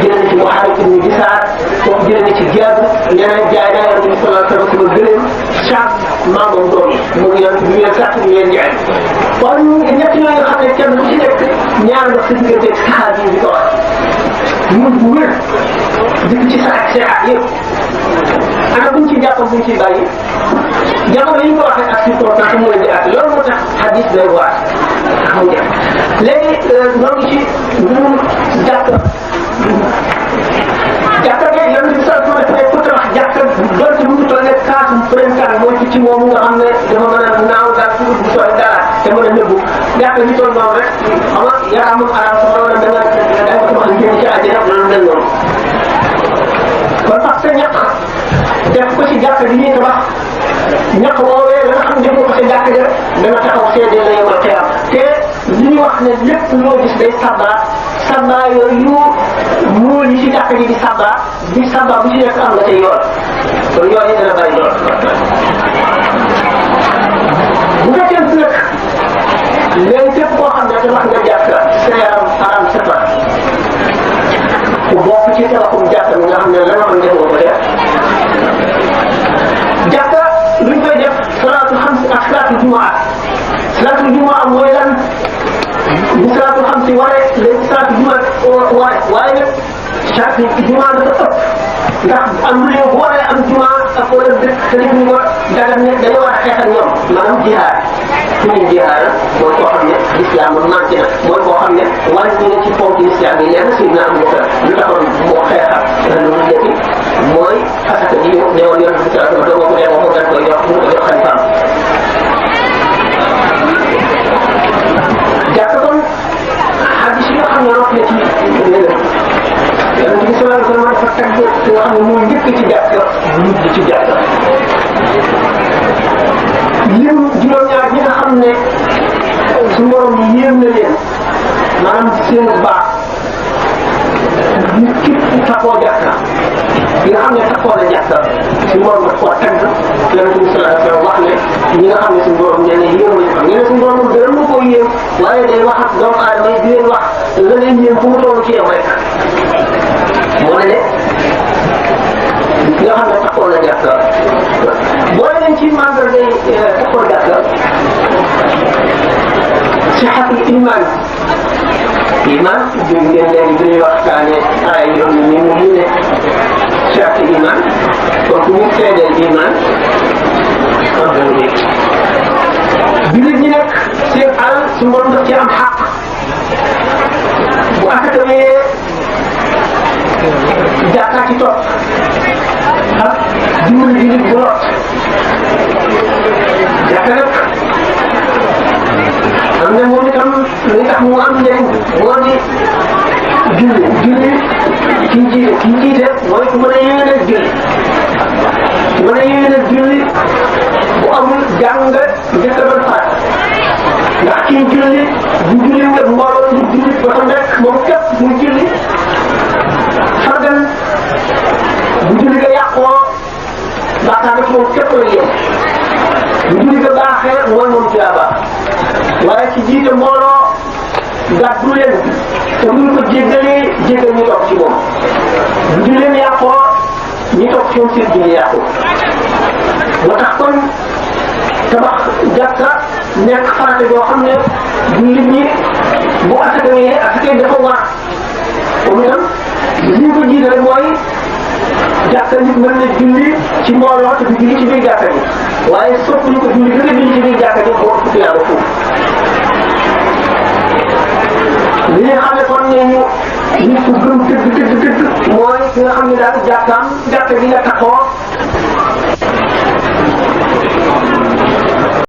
S2: jëlee ci Muharib ibn Disaar foofu jëlee ci Jaabir ñeneen jaay naa Yonent bi sallallahu alayhi wa sallam sama gëléem charte maamam doom mu ngi leen ñu leen sàtt ñu leen jaay kon ñett yooyu nga xam ne kenn ku ci nekk ñaar nga sa diggante saxaaba yi di ko wax mu wér dikk ci sa ak seexaat yëpp ana buñ ci jàppam buñ ci bàyyi jamono yi ñu ko waxee ak circonstance mu leen di àtte loolu moo tax hadis day waar xam nga léegi ñoo ngi ci mbirum jàkka ge Yonent bi sallallahu alayhi wa sallam ku tabax jàkka doonte mu ngi toll ne kaasum printemps mooy ci moomu nga xam ne dafa mën a naaw daal ci bu sooy dara te mën a nëbbu jàkka ñu toll noonu rek xam nga yaramam arab sa wala da nga ko wax jëm ci àjjana loolu mel noonu kon sax sa ñaq def ko ci jàkka bi ñuy tabax ñaq woowee la nga xam ne def ko ci jàkka ja dana taxaw seede la yomal xeeram te li ñuy wax ne lépp loo gis day sabba yooyu muul yi ci jàkka ji di sabba bu ci nekk am nga ca yoon kon yoon yi dana bari lool bu fekkee nag léegi képp koo xam ne tabax nga jàkka sa yaram aram sepa ku bokk ci tabaxum jàkka bi nga xam ne la nga xam ne defoo ko def jàkka luñ koy def salaatul xamsi ak salaatul jumaa mooy lan bu salaatul xamsi waree léegi salaatul jumaa waaye nag salaatul jumaa dafa ëpp ndax am réew bu waree am jumaa ak wala dëkk te nit ñi ko dagal ne dañu war a xeex ak ñoom maanaam jihaad su ñu jihaad mooy koo xam ne islam manqué na mooy koo xam ne wàññi na ci ponk islam yi nee na si na am lu taxoon moo xeexal lu mu nekk mooy asaka ji ne woon yoon bi sallallahu alayhi wa sallam ko dee waxu dañ koy jox mu ko jox xalifaam jàkk kon xadis yi nga xam ne rot na ci léeg-léeg yonent bi sallallahu alayhi wa sallam dafa tagg ki nga xam ne mooy njëkk ci jàkk mujj ci jàkk lim juróom-ñaar ñi nga xam ne su borom yéem na leen maanaam seen baax ñu képp taxoo jàkka yi nga xam ne taxoo na jàkka suñu borom daf koo tagg yonent bi sallallahu alayhi wa sallam wax ne ñi nga xam ne suñu borom nee na yéem lañu xam ne suñu borom gërëm na koo yéem waaye day wax ak doomu aadama yi di leen wax la leen yéem fu mu toll ci yow rek moo ne nga xam ne taxoo na jàkka boo leen ci mandargay taxoo jàkka sixatul iman bi ngeen léegi bi ñuy waxtaane ay yoon ni mu ne sixatul iman kon ku ñu seedeel iman jullit ñi nekk seen alal su mborom daf ci am xaq bu asakawee jàkkaa ci topp ak dimbali jullit bu lot jàkka nag am na moom itam li tax mu am njëriñ moo di julli kii jiite mooy ku mën a yéwénal julli ku mën a yéwénal julli bu amul jàng njëkk a doon faat ndax kii julli bu julli nga mbooloo di julli ba xam rek moom képp muy julli fargan bu julli nga yàqoo baaxaa def moom képp la yem bu julli nga baaxee mooy moom tuyaaba waaye ci jiite mbooloo gàddu leen te bu ñu ko jéggalee jéggal ñu toog ci moom bu julli leen yàqoo ñi toog ci moom seen julli yàqu moo tax kon tabax jàkka nekk farate boo xam ne jullit ñi bu asakawee asakee dafa war comme itam li ñu ko jiite rek mooy jàkka nit mën na julli ci mbooloo te du julli ci biir jàkka ji waaye sopp ñu ko julli gën a julli ci biir jàkka ji moo ëpp yàlla foofu li nga xam ne kon ne ñu nit ku gëm dëgg mooy ki nga xam ne daal jàkka gi la taxoo